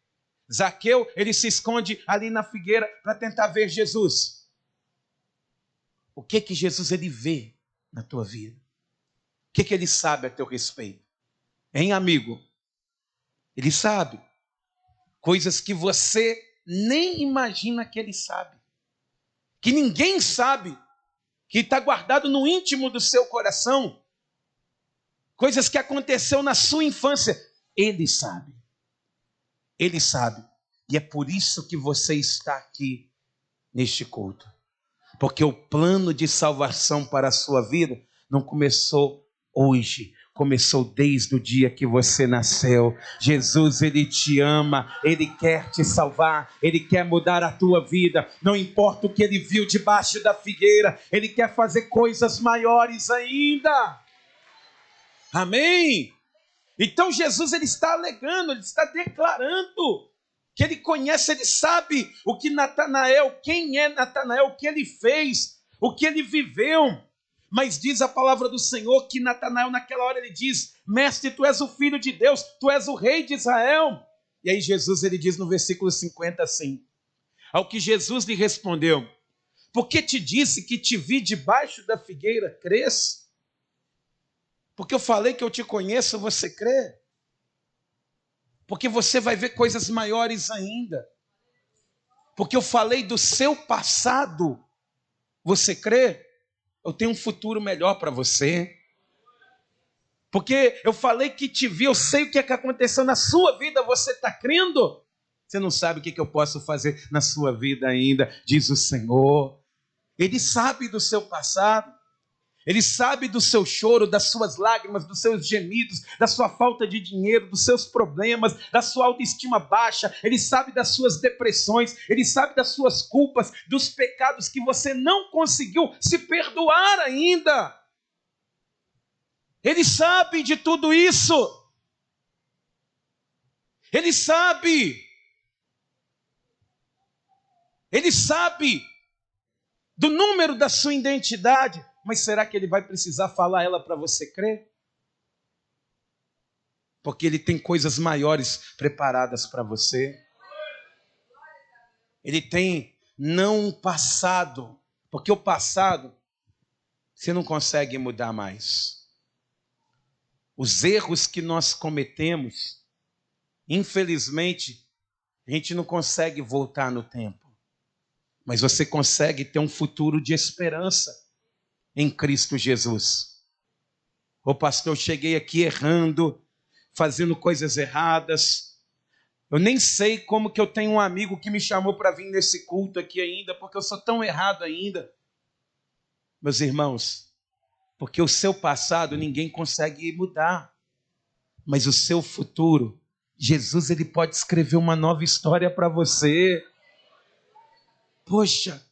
Zaqueu, ele se esconde ali na figueira para tentar ver Jesus. O que Jesus ele vê na tua vida? O que ele sabe a teu respeito? Hein, amigo? Ele sabe coisas que você nem imagina que ele sabe. Que ninguém sabe. Que está guardado no íntimo do seu coração. Coisas que aconteceu na sua infância. Ele sabe. Ele sabe. E é por isso que você está aqui neste culto. Porque o plano de salvação para a sua vida não começou hoje. Começou desde o dia que você nasceu. Jesus, ele te ama, ele quer te salvar, ele quer mudar a tua vida. Não importa o que ele viu debaixo da figueira, ele quer fazer coisas maiores ainda. Amém? Então Jesus ele está alegando, ele está declarando que ele conhece, ele sabe o que Natanael, quem é Natanael, o que ele fez, o que ele viveu. Mas diz a palavra do Senhor que Natanael naquela hora ele diz, mestre, tu és o Filho de Deus, tu és o Rei de Israel. E aí Jesus ele diz no versículo 50 assim, ao que Jesus lhe respondeu, porque te disse que te vi debaixo da figueira, crês? Porque eu falei que eu te conheço, você crê? Porque você vai ver coisas maiores ainda. Porque eu falei do seu passado, você crê? Eu tenho um futuro melhor para você. Porque eu falei que te vi, eu sei o que é que aconteceu na sua vida, você está crendo? Você não sabe o que eu posso fazer na sua vida ainda, diz o Senhor. Ele sabe do seu passado. Ele sabe do seu choro, das suas lágrimas, dos seus gemidos, da sua falta de dinheiro, dos seus problemas, da sua autoestima baixa. Ele sabe das suas depressões, ele sabe das suas culpas, dos pecados que você não conseguiu se perdoar ainda. Ele sabe de tudo isso. Ele sabe. Ele sabe do número da sua identidade. Mas será que ele vai precisar falar ela para você crer? Porque ele tem coisas maiores preparadas para você. Ele tem não um passado, porque o passado você não consegue mudar mais. Os erros que nós cometemos, infelizmente, a gente não consegue voltar no tempo. Mas você consegue ter um futuro de esperança em Cristo Jesus. Ô pastor, eu cheguei aqui errando, fazendo coisas erradas. Eu nem sei como que eu tenho um amigo que me chamou para vir nesse culto aqui ainda, porque eu sou tão errado ainda. Meus irmãos, porque o seu passado ninguém consegue mudar, mas o seu futuro, Jesus, ele pode escrever uma nova história para você. Poxa,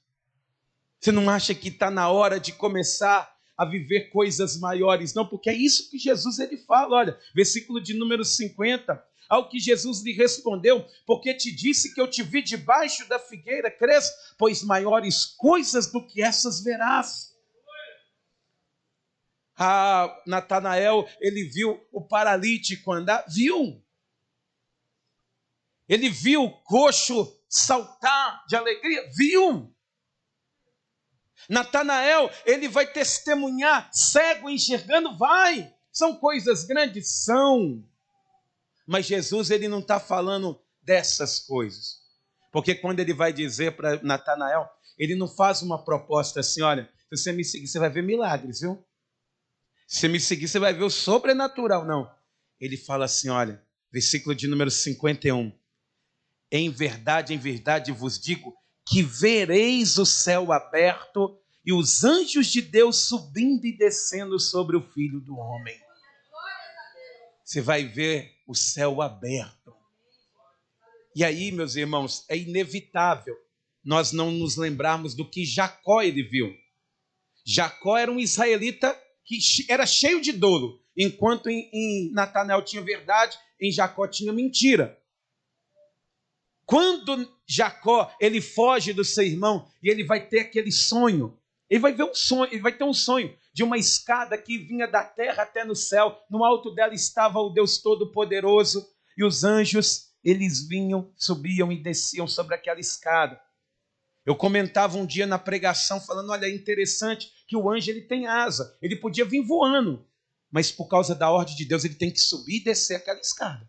você não acha que está na hora de começar a viver coisas maiores? Não, porque é isso que Jesus ele fala. Olha, versículo de número 50. Ao que Jesus lhe respondeu: porque te disse que eu te vi debaixo da figueira, crês? Pois maiores coisas do que essas verás. Natanael, ele viu o paralítico andar, viu. Ele viu o coxo saltar de alegria, viu. Natanael, ele vai testemunhar, cego enxergando, vai. São coisas grandes, são. Mas Jesus, ele não está falando dessas coisas. Porque quando ele vai dizer para Natanael, ele não faz uma proposta assim: olha, se você me seguir, você vai ver milagres, viu? Se você me seguir, você vai ver o sobrenatural. Não. Ele fala assim, olha, versículo de número 51. Em verdade vos digo que vereis o céu aberto e os anjos de Deus subindo e descendo sobre o Filho do Homem. Você vai ver o céu aberto. E aí, meus irmãos, é inevitável nós não nos lembrarmos do que Jacó ele viu. Jacó era um israelita que era cheio de dolo, enquanto em Natanael tinha verdade, em Jacó tinha mentira. Quando Jacó ele foge do seu irmão e ele vai ter aquele sonho, ele vai ver um sonho, ele vai ter um sonho de uma escada que vinha da terra até no céu. No alto dela estava o Deus Todo-Poderoso e os anjos, eles vinham, subiam e desciam sobre aquela escada. Eu comentava um dia na pregação falando, olha, é interessante que o anjo ele tem asa, ele podia vir voando, mas por causa da ordem de Deus ele tem que subir e descer aquela escada.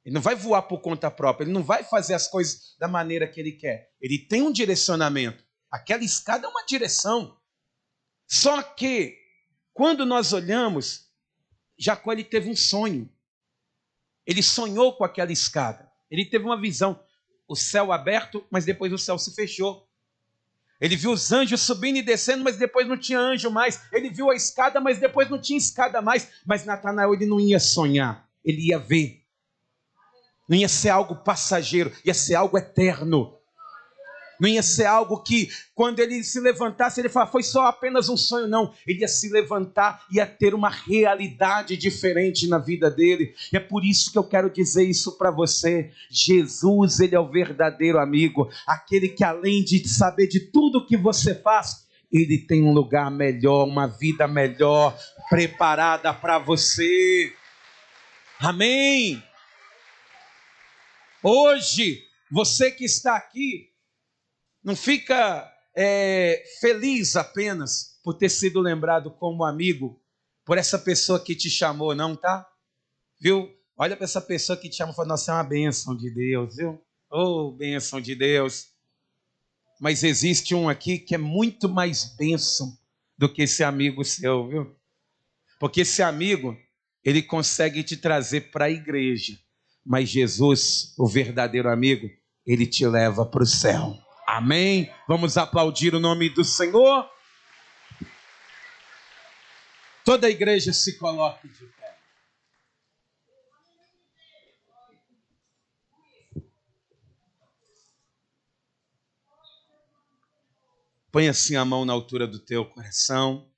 Ele não vai voar por conta própria, ele não vai fazer as coisas da maneira que ele quer. Ele tem um direcionamento. Aquela escada é uma direção. Só que, quando nós olhamos, Jacó ele teve um sonho. Ele sonhou com aquela escada. Ele teve uma visão. O céu aberto, mas depois o céu se fechou. Ele viu os anjos subindo e descendo, mas depois não tinha anjo mais. Ele viu a escada, mas depois não tinha escada mais. Mas Natanael ele não ia sonhar, ele ia ver. Não ia ser algo passageiro, ia ser algo eterno. Não ia ser algo que, quando ele se levantasse, ele falasse, foi só apenas um sonho, não. Ele ia se levantar, ia ter uma realidade diferente na vida dele. E é por isso que eu quero dizer isso para você. Jesus, ele é o verdadeiro amigo. Aquele que, além de saber de tudo que você faz, ele tem um lugar melhor, uma vida melhor, preparada para você. Amém? Hoje, você que está aqui, não fica feliz apenas por ter sido lembrado como amigo por essa pessoa que te chamou, não, tá? Viu? Olha para essa pessoa que te chamou e fala, nossa, é uma bênção de Deus, viu? Oh, bênção de Deus. Mas existe um aqui que é muito mais bênção do que esse amigo seu, viu? Porque esse amigo, ele consegue te trazer para a igreja. Mas Jesus, o verdadeiro amigo, ele te leva para o céu. Amém? Vamos aplaudir o nome do Senhor. Toda a igreja se coloque de pé. Põe assim a mão na altura do teu coração.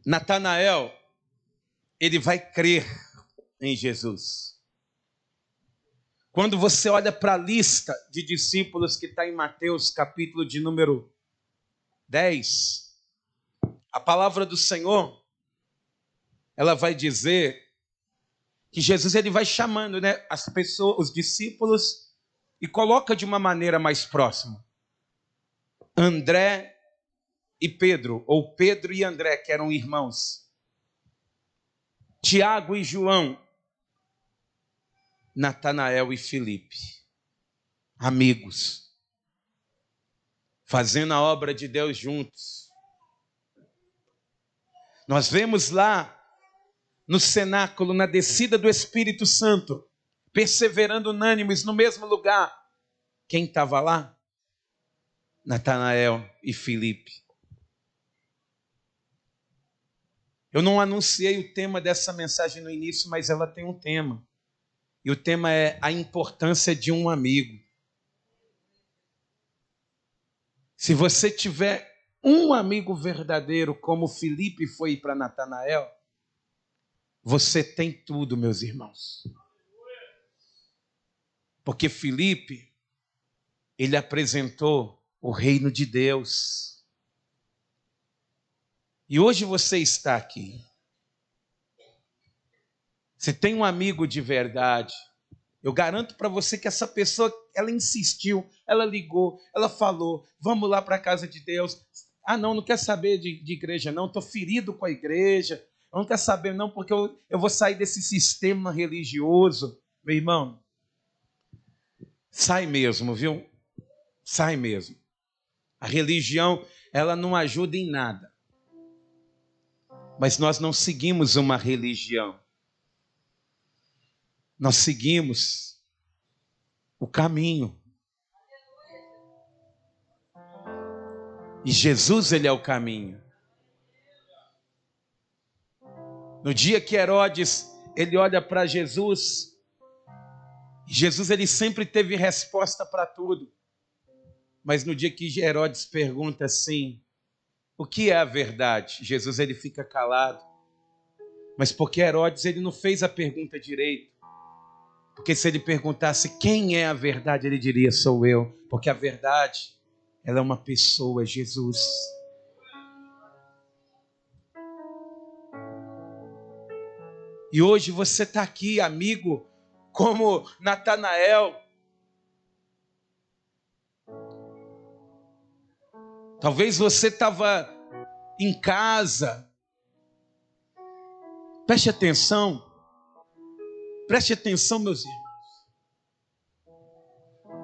Natanael, ele vai crer em Jesus. Quando você olha para a lista de discípulos que está em Mateus, capítulo de número 10, a palavra do Senhor, ela vai dizer que Jesus ele vai chamando, né, as pessoas, os discípulos, e coloca de uma maneira mais próxima. André e Pedro, ou Pedro e André, que eram irmãos. Tiago e João. Natanael e Filipe. Amigos. fazendo a obra de Deus juntos. Nós vemos lá no cenáculo, na descida do Espírito Santo, perseverando unânimes no mesmo lugar. Quem estava lá? Natanael e Filipe. Eu não anunciei o tema dessa mensagem no início, mas ela tem um tema. E o tema é a importância de um amigo. Se você tiver um amigo verdadeiro, como Filipe foi para Natanael, você tem tudo, meus irmãos. Porque Filipe, ele apresentou o reino de Deus. E hoje você está aqui. Você tem um amigo de verdade. Eu garanto para você que essa pessoa, ela insistiu, ela ligou, ela falou, vamos lá para a casa de Deus. Ah, não quer saber de igreja não, estou ferido com a igreja. Eu não quero saber não, porque eu vou sair desse sistema religioso. Meu irmão, sai mesmo, viu? Sai mesmo. A religião, ela não ajuda em nada. Mas nós não seguimos uma religião. Nós seguimos o caminho. E Jesus, ele é o caminho. No dia que Herodes, ele olha para Jesus, Jesus, ele sempre teve resposta para tudo. Mas no dia que Herodes pergunta assim, o que é a verdade? Jesus, ele fica calado. Mas porque Herodes, ele não fez a pergunta direito. Porque se ele perguntasse quem é a verdade, ele diria, sou eu. Porque a verdade, ela é uma pessoa, Jesus. E hoje você está aqui, amigo, como Natanael. Talvez você estava em casa. Preste atenção, meus irmãos.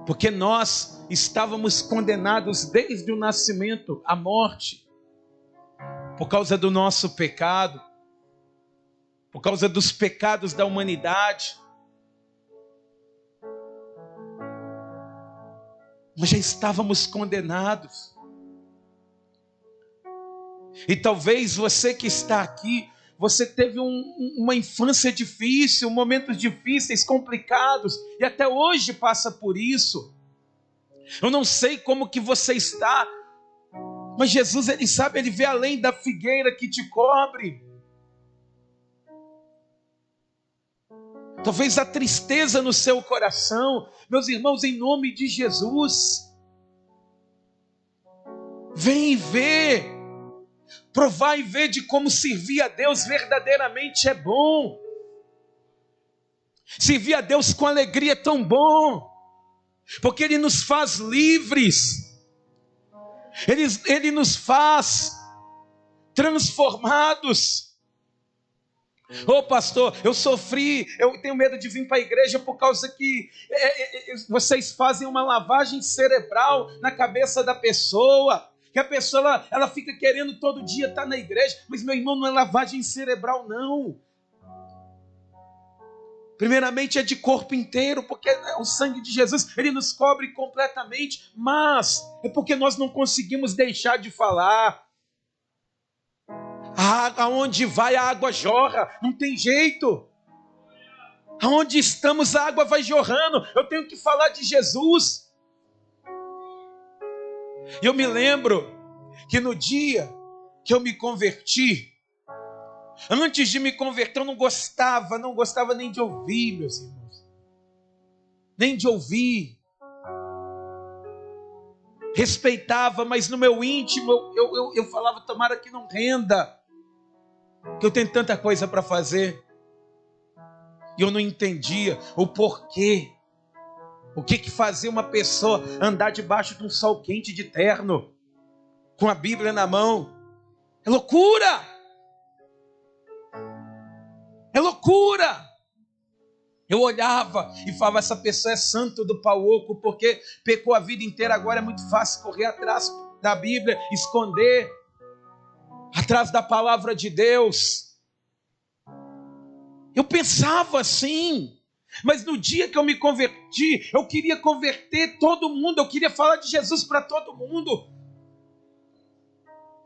Porque nós estávamos condenados desde o nascimento à morte, por causa do nosso pecado, por causa dos pecados da humanidade. Mas já estávamos condenados. E talvez você que está aqui, você teve uma infância difícil, momentos difíceis, complicados, e até hoje passa por isso. Eu não sei como que você está, mas Jesus, ele sabe, ele vê além da figueira que te cobre. Talvez a tristeza no seu coração, meus irmãos, em nome de Jesus, vem ver. Provar e ver de como servir a Deus verdadeiramente é bom. Servir a Deus com alegria é tão bom, porque Ele nos faz livres, Ele nos faz transformados. Ô pastor, eu sofri, eu tenho medo de vir para a igreja por causa que vocês fazem uma lavagem cerebral na cabeça da pessoa. Que a pessoa ela fica querendo todo dia estar na igreja, mas meu irmão, não é lavagem cerebral não. Primeiramente é de corpo inteiro, porque o sangue de Jesus, ele nos cobre completamente, mas é porque nós não conseguimos deixar de falar. Aonde vai a água jorra, não tem jeito. Aonde estamos a água vai jorrando, eu tenho que falar de Jesus. E eu me lembro que no dia que eu me converti, antes de me converter eu não gostava nem de ouvir, meus irmãos. Nem de ouvir. Respeitava, mas no meu íntimo eu falava, tomara que não renda, que eu tenho tanta coisa para fazer. E eu não entendia o porquê. O que fazia uma pessoa andar debaixo de um sol quente de terno, com a Bíblia na mão? É loucura! É loucura! Eu olhava e falava, essa pessoa é santo do pau oco, porque pecou a vida inteira, agora é muito fácil correr atrás da Bíblia, esconder atrás da palavra de Deus. Eu pensava assim, mas no dia que eu me converti, eu queria converter todo mundo, eu queria falar de Jesus para todo mundo,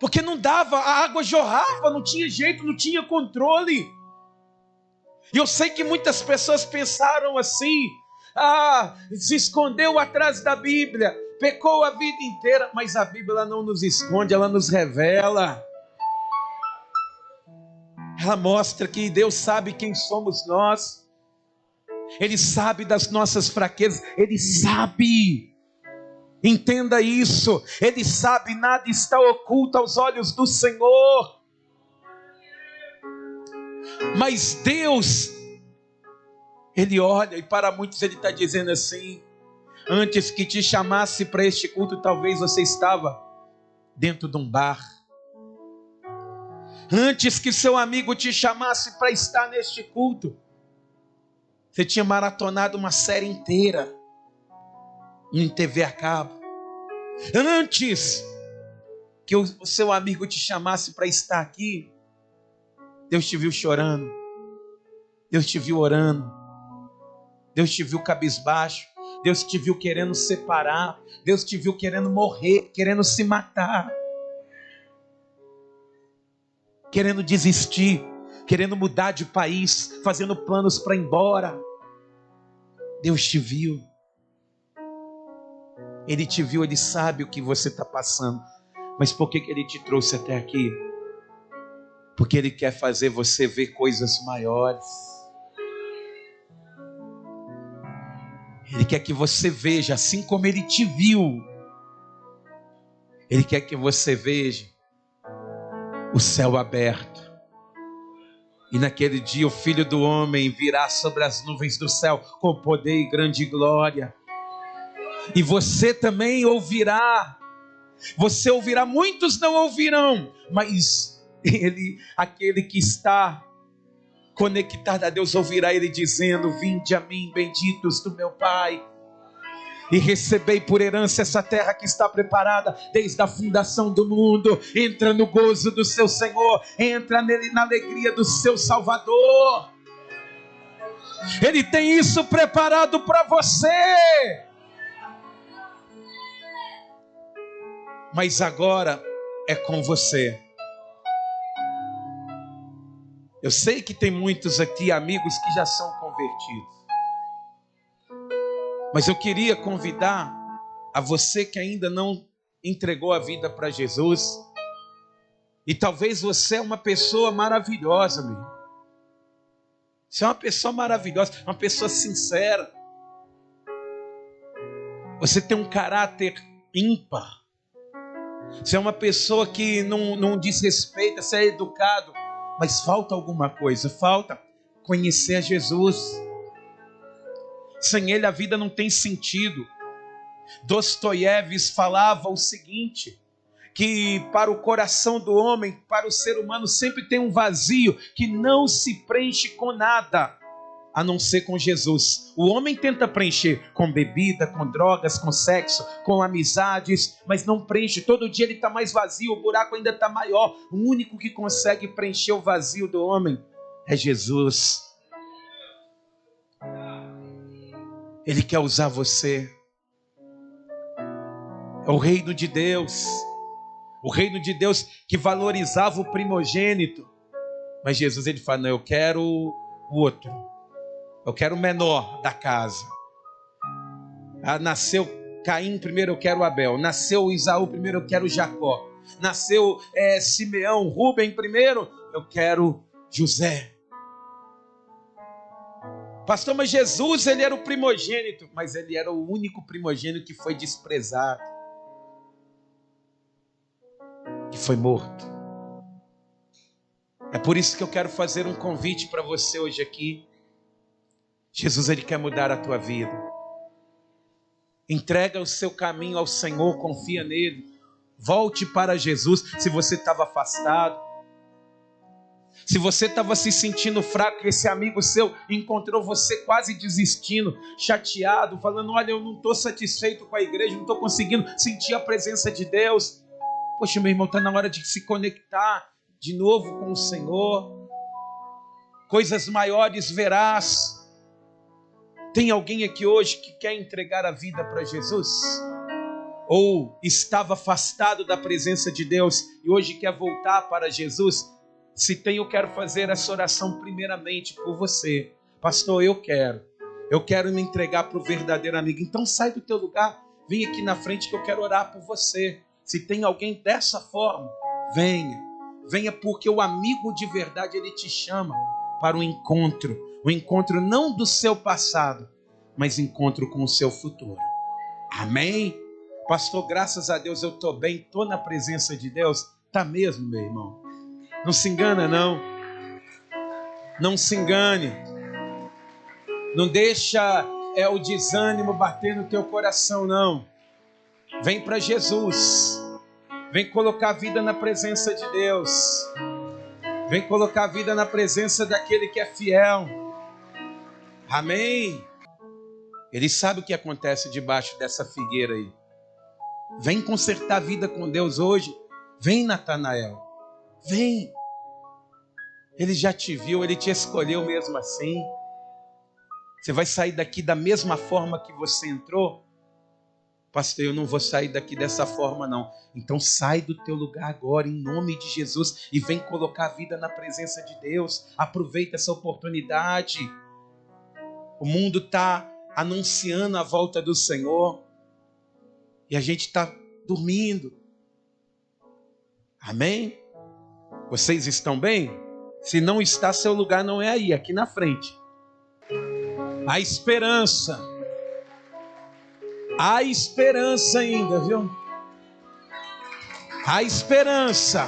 porque não dava, a água jorrava, não tinha jeito, não tinha controle. E eu sei que muitas pessoas pensaram assim, se escondeu atrás da Bíblia, pecou a vida inteira, mas a Bíblia não nos esconde, ela nos revela. Ela mostra que Deus sabe quem somos nós, Ele sabe das nossas fraquezas, Ele sabe, entenda isso, Ele sabe, nada está oculto aos olhos do Senhor. Mas Deus, Ele olha, e para muitos Ele está dizendo assim, antes que te chamasse para este culto, talvez você estava dentro de um bar. Antes que seu amigo te chamasse para estar neste culto, você tinha maratonado uma série inteira em TV a cabo. Antes que o seu amigo te chamasse para estar aqui, Deus te viu chorando, Deus te viu orando, Deus te viu cabisbaixo, Deus te viu querendo separar, Deus te viu querendo morrer, querendo se matar, querendo desistir, querendo mudar de país, fazendo planos para ir embora. Deus te viu. Ele te viu, Ele sabe o que você está passando. Mas por que Ele te trouxe até aqui? Porque Ele quer fazer você ver coisas maiores. Ele quer que você veja, assim como Ele te viu. Ele quer que você veja o céu aberto. E naquele dia o Filho do Homem virá sobre as nuvens do céu com poder e grande glória. E você também ouvirá. Você ouvirá, muitos não ouvirão, mas aquele que está conectado a Deus, ouvirá Ele dizendo, vinde a mim, benditos do meu Pai, e recebei por herança essa terra que está preparada desde a fundação do mundo. Entra no gozo do seu Senhor, entra nele na alegria do seu Salvador. Ele tem isso preparado para você. Mas agora é com você. Eu sei que tem muitos aqui, amigos, que já são convertidos. Mas eu queria convidar a você que ainda não entregou a vida para Jesus. E talvez você é uma pessoa maravilhosa, meu irmão. Você é uma pessoa maravilhosa, uma pessoa sincera. Você tem um caráter ímpar. Você é uma pessoa que não desrespeita, você é educado. Mas falta alguma coisa, falta conhecer a Jesus. Sem Ele a vida não tem sentido. Dostoiévski falava o seguinte, que para o coração do homem, para o ser humano, sempre tem um vazio que não se preenche com nada, a não ser com Jesus. O homem tenta preencher com bebida, com drogas, com sexo, com amizades, mas não preenche. Todo dia ele está mais vazio, o buraco ainda está maior. O único que consegue preencher o vazio do homem é Jesus. Ele quer usar você. É o reino de Deus. O reino de Deus que valorizava o primogênito. Mas Jesus, ele fala, não, eu quero o outro. Eu quero o menor da casa. Nasceu Caim, primeiro eu quero Abel. Nasceu Isaú, primeiro eu quero Jacó. Nasceu Simeão, Rubem, primeiro eu quero José. Pastor, mas Jesus, ele era o primogênito, mas ele era o único primogênito que foi desprezado, que foi morto. É por isso que eu quero fazer um convite para você hoje aqui. Jesus, ele quer mudar a tua vida. Entrega o seu caminho ao Senhor, confia nele. Volte para Jesus se você estava afastado. Se você estava se sentindo fraco, esse amigo seu encontrou você quase desistindo, chateado, falando: olha, eu não estou satisfeito com a igreja, não estou conseguindo sentir a presença de Deus. Poxa, meu irmão, está na hora de se conectar de novo com o Senhor. Coisas maiores verás. Tem alguém aqui hoje que quer entregar a vida para Jesus? Ou estava afastado da presença de Deus e hoje quer voltar para Jesus? Se tem, eu quero fazer essa oração primeiramente por você. Pastor, eu quero me entregar para o verdadeiro amigo. Então sai do teu lugar, vem aqui na frente que eu quero orar por você. Se tem alguém dessa forma, venha porque o amigo de verdade, ele te chama para o encontro não do seu passado, mas encontro com o seu futuro. Amém? Pastor, graças a Deus eu estou bem, estou na presença de Deus. Tá mesmo, meu irmão? Não se engana, não. Não se engane. Não deixa o desânimo bater no teu coração, não. Vem para Jesus. Vem colocar a vida na presença de Deus. Vem colocar a vida na presença daquele que é fiel. Amém? Ele sabe o que acontece debaixo dessa figueira aí. Vem consertar a vida com Deus hoje. Vem, Natanael. Vem. Ele já te viu, ele te escolheu mesmo assim. Você vai sair daqui da mesma forma que você entrou? Pastor, eu não vou sair daqui dessa forma não. Então sai do teu lugar agora, em nome de Jesus, e vem colocar a vida na presença de Deus. Aproveita essa oportunidade. O mundo está anunciando a volta do Senhor e a gente está dormindo. Amém? Vocês estão bem? Se não está, seu lugar não é aí, aqui na frente. Há esperança. Há esperança ainda, viu? Há esperança.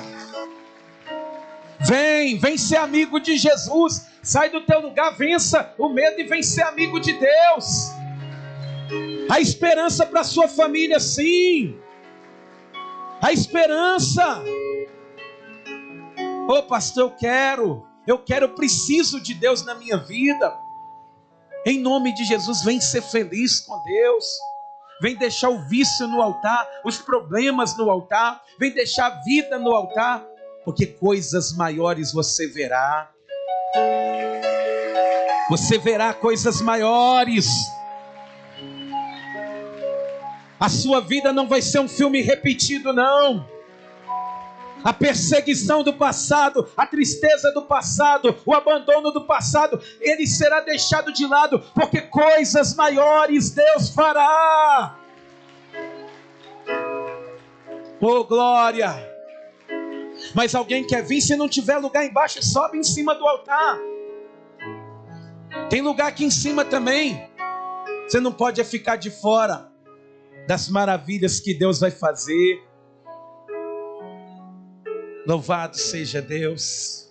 Vem ser amigo de Jesus. Sai do teu lugar, vença o medo e vem ser amigo de Deus. Há esperança para a sua família, sim. Há esperança. Ô pastor, eu preciso de Deus na minha vida. Em nome de Jesus, vem ser feliz com Deus. Vem deixar o vício no altar, os problemas no altar. Vem deixar a vida no altar, porque coisas maiores você verá. Você verá coisas maiores. A sua vida não vai ser um filme repetido, não. A perseguição do passado, a tristeza do passado, o abandono do passado, ele será deixado de lado, porque coisas maiores Deus fará. Oh, glória! Mas alguém quer vir? Se não tiver lugar embaixo, sobe em cima do altar. Tem lugar aqui em cima também. Você não pode ficar de fora das maravilhas que Deus vai fazer. Louvado seja Deus.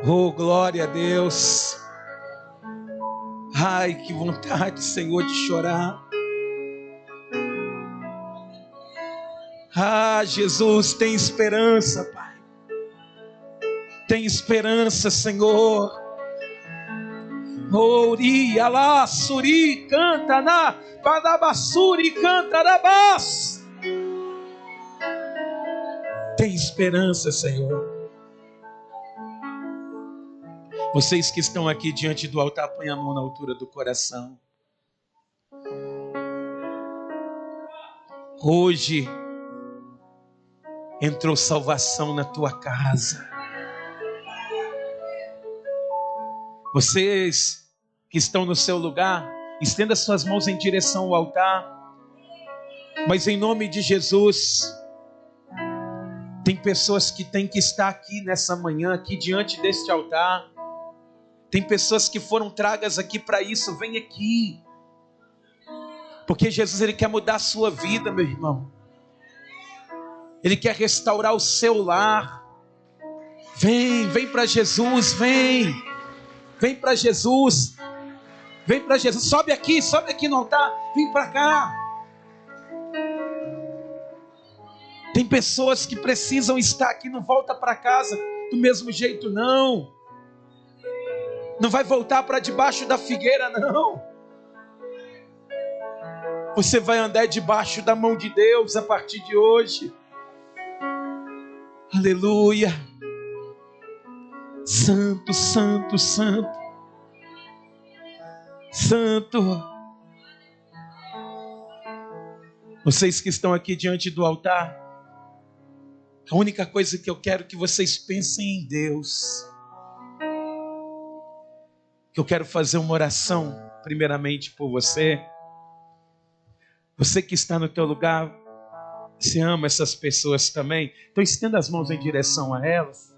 Oh, glória a Deus. Ai, que vontade, Senhor, de chorar. Ah, Jesus, tem esperança, Pai. Tem esperança, Senhor. Ori, alá, suri, canta na, padabassuri, canta na bas. Tem esperança, Senhor. Vocês que estão aqui diante do altar, põe a mão na altura do coração. Hoje entrou salvação na tua casa. Vocês que estão no seu lugar, estenda suas mãos em direção ao altar. Mas em nome de Jesus, tem pessoas que têm que estar aqui nessa manhã, aqui diante deste altar. Tem pessoas que foram tragas aqui para isso. Vem aqui. Porque Jesus, ele quer mudar a sua vida, meu irmão. Ele quer restaurar o seu lar. Vem para Jesus, vem para Jesus. Vem para Jesus. Sobe aqui no altar. Vem para cá. Tem pessoas que precisam estar aqui, não volta para casa do mesmo jeito, não. Não vai voltar para debaixo da figueira, não. Você vai andar debaixo da mão de Deus a partir de hoje. Aleluia. Santo, santo, santo. Santo. Vocês que estão aqui diante do altar, a única coisa que eu quero que vocês pensem em Deus. Que eu quero fazer uma oração, primeiramente por você. Você que está no teu lugar, você ama essas pessoas também. Então estenda as mãos em direção a elas.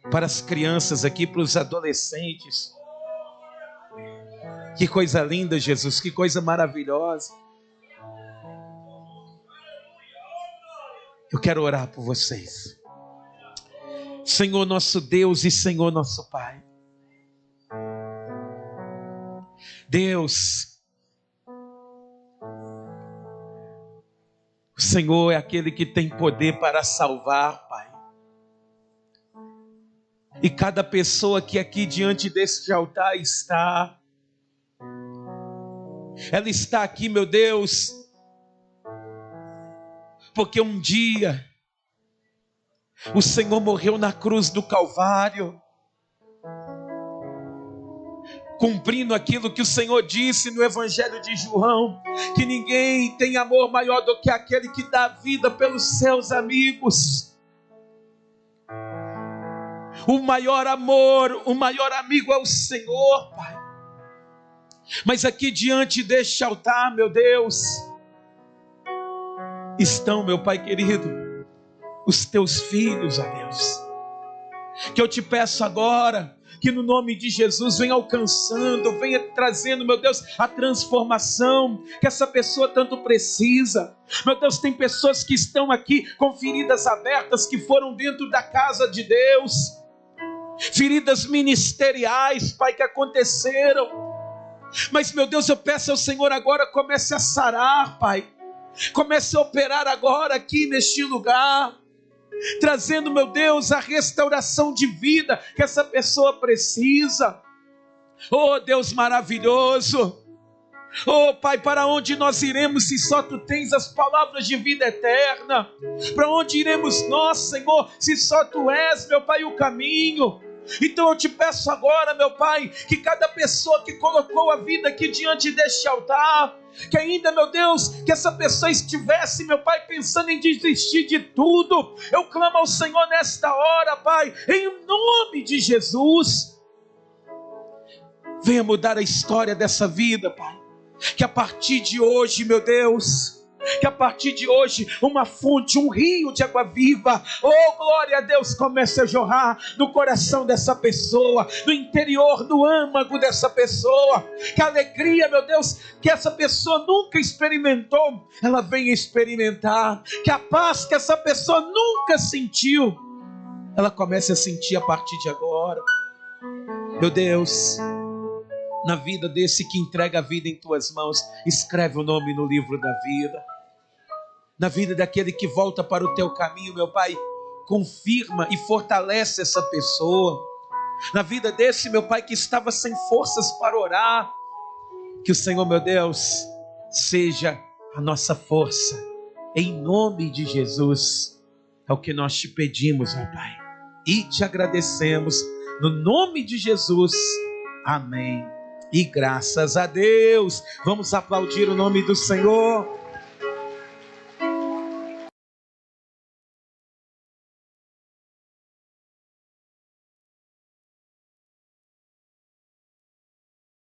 Para as crianças aqui, para os adolescentes. Que coisa linda, Jesus, que coisa maravilhosa. Eu quero orar por vocês. Senhor nosso Deus e Senhor nosso Pai. Deus, o Senhor é aquele que tem poder para salvar, Pai. E cada pessoa que aqui diante deste altar está, ela está aqui, meu Deus, porque um dia o Senhor morreu na cruz do Calvário, cumprindo aquilo que o Senhor disse no Evangelho de João, que ninguém tem amor maior do que aquele que dá vida pelos seus amigos. O maior amor, o maior amigo é o Senhor, Pai. Mas aqui diante deste altar, meu Deus, estão, meu Pai querido, os teus filhos, ó Deus. Que eu te peço agora, que no nome de Jesus venha alcançando, venha trazendo, meu Deus, a transformação que essa pessoa tanto precisa. Meu Deus, tem pessoas que estão aqui com feridas abertas, que foram dentro da casa de Deus, feridas ministeriais, Pai, que aconteceram. Mas, meu Deus, eu peço ao Senhor agora, comece a sarar, Pai. Comece a operar agora aqui neste lugar, trazendo, meu Deus, a restauração de vida que essa pessoa precisa. Oh, Deus maravilhoso. Oh, Pai, para onde nós iremos se só Tu tens as palavras de vida eterna? Para onde iremos nós, Senhor, se só Tu és, meu Pai, o caminho? Então eu te peço agora, meu Pai, que cada pessoa que colocou a vida aqui diante deste altar, que ainda, meu Deus, que essa pessoa estivesse, meu Pai, pensando em desistir de tudo, eu clamo ao Senhor nesta hora, Pai, em nome de Jesus. Venha mudar a história dessa vida, Pai. Que a partir de hoje, meu Deus, que a partir de hoje uma fonte, um rio de água viva, oh glória a Deus, comece a jorrar no coração dessa pessoa, no interior, no âmago dessa pessoa. Que a alegria, meu Deus, que essa pessoa nunca experimentou, ela venha experimentar. Que a paz que essa pessoa nunca sentiu, ela comece a sentir a partir de agora. Meu Deus, na vida desse que entrega a vida em Tuas mãos, escreve o nome no livro da vida. Na vida daquele que volta para o Teu caminho, meu Pai, confirma e fortalece essa pessoa. Na vida desse, meu Pai, que estava sem forças para orar, que o Senhor, meu Deus, seja a nossa força. Em nome de Jesus, é o que nós te pedimos, meu Pai, e te agradecemos. No nome de Jesus, amém. E graças a Deus, vamos aplaudir o nome do Senhor.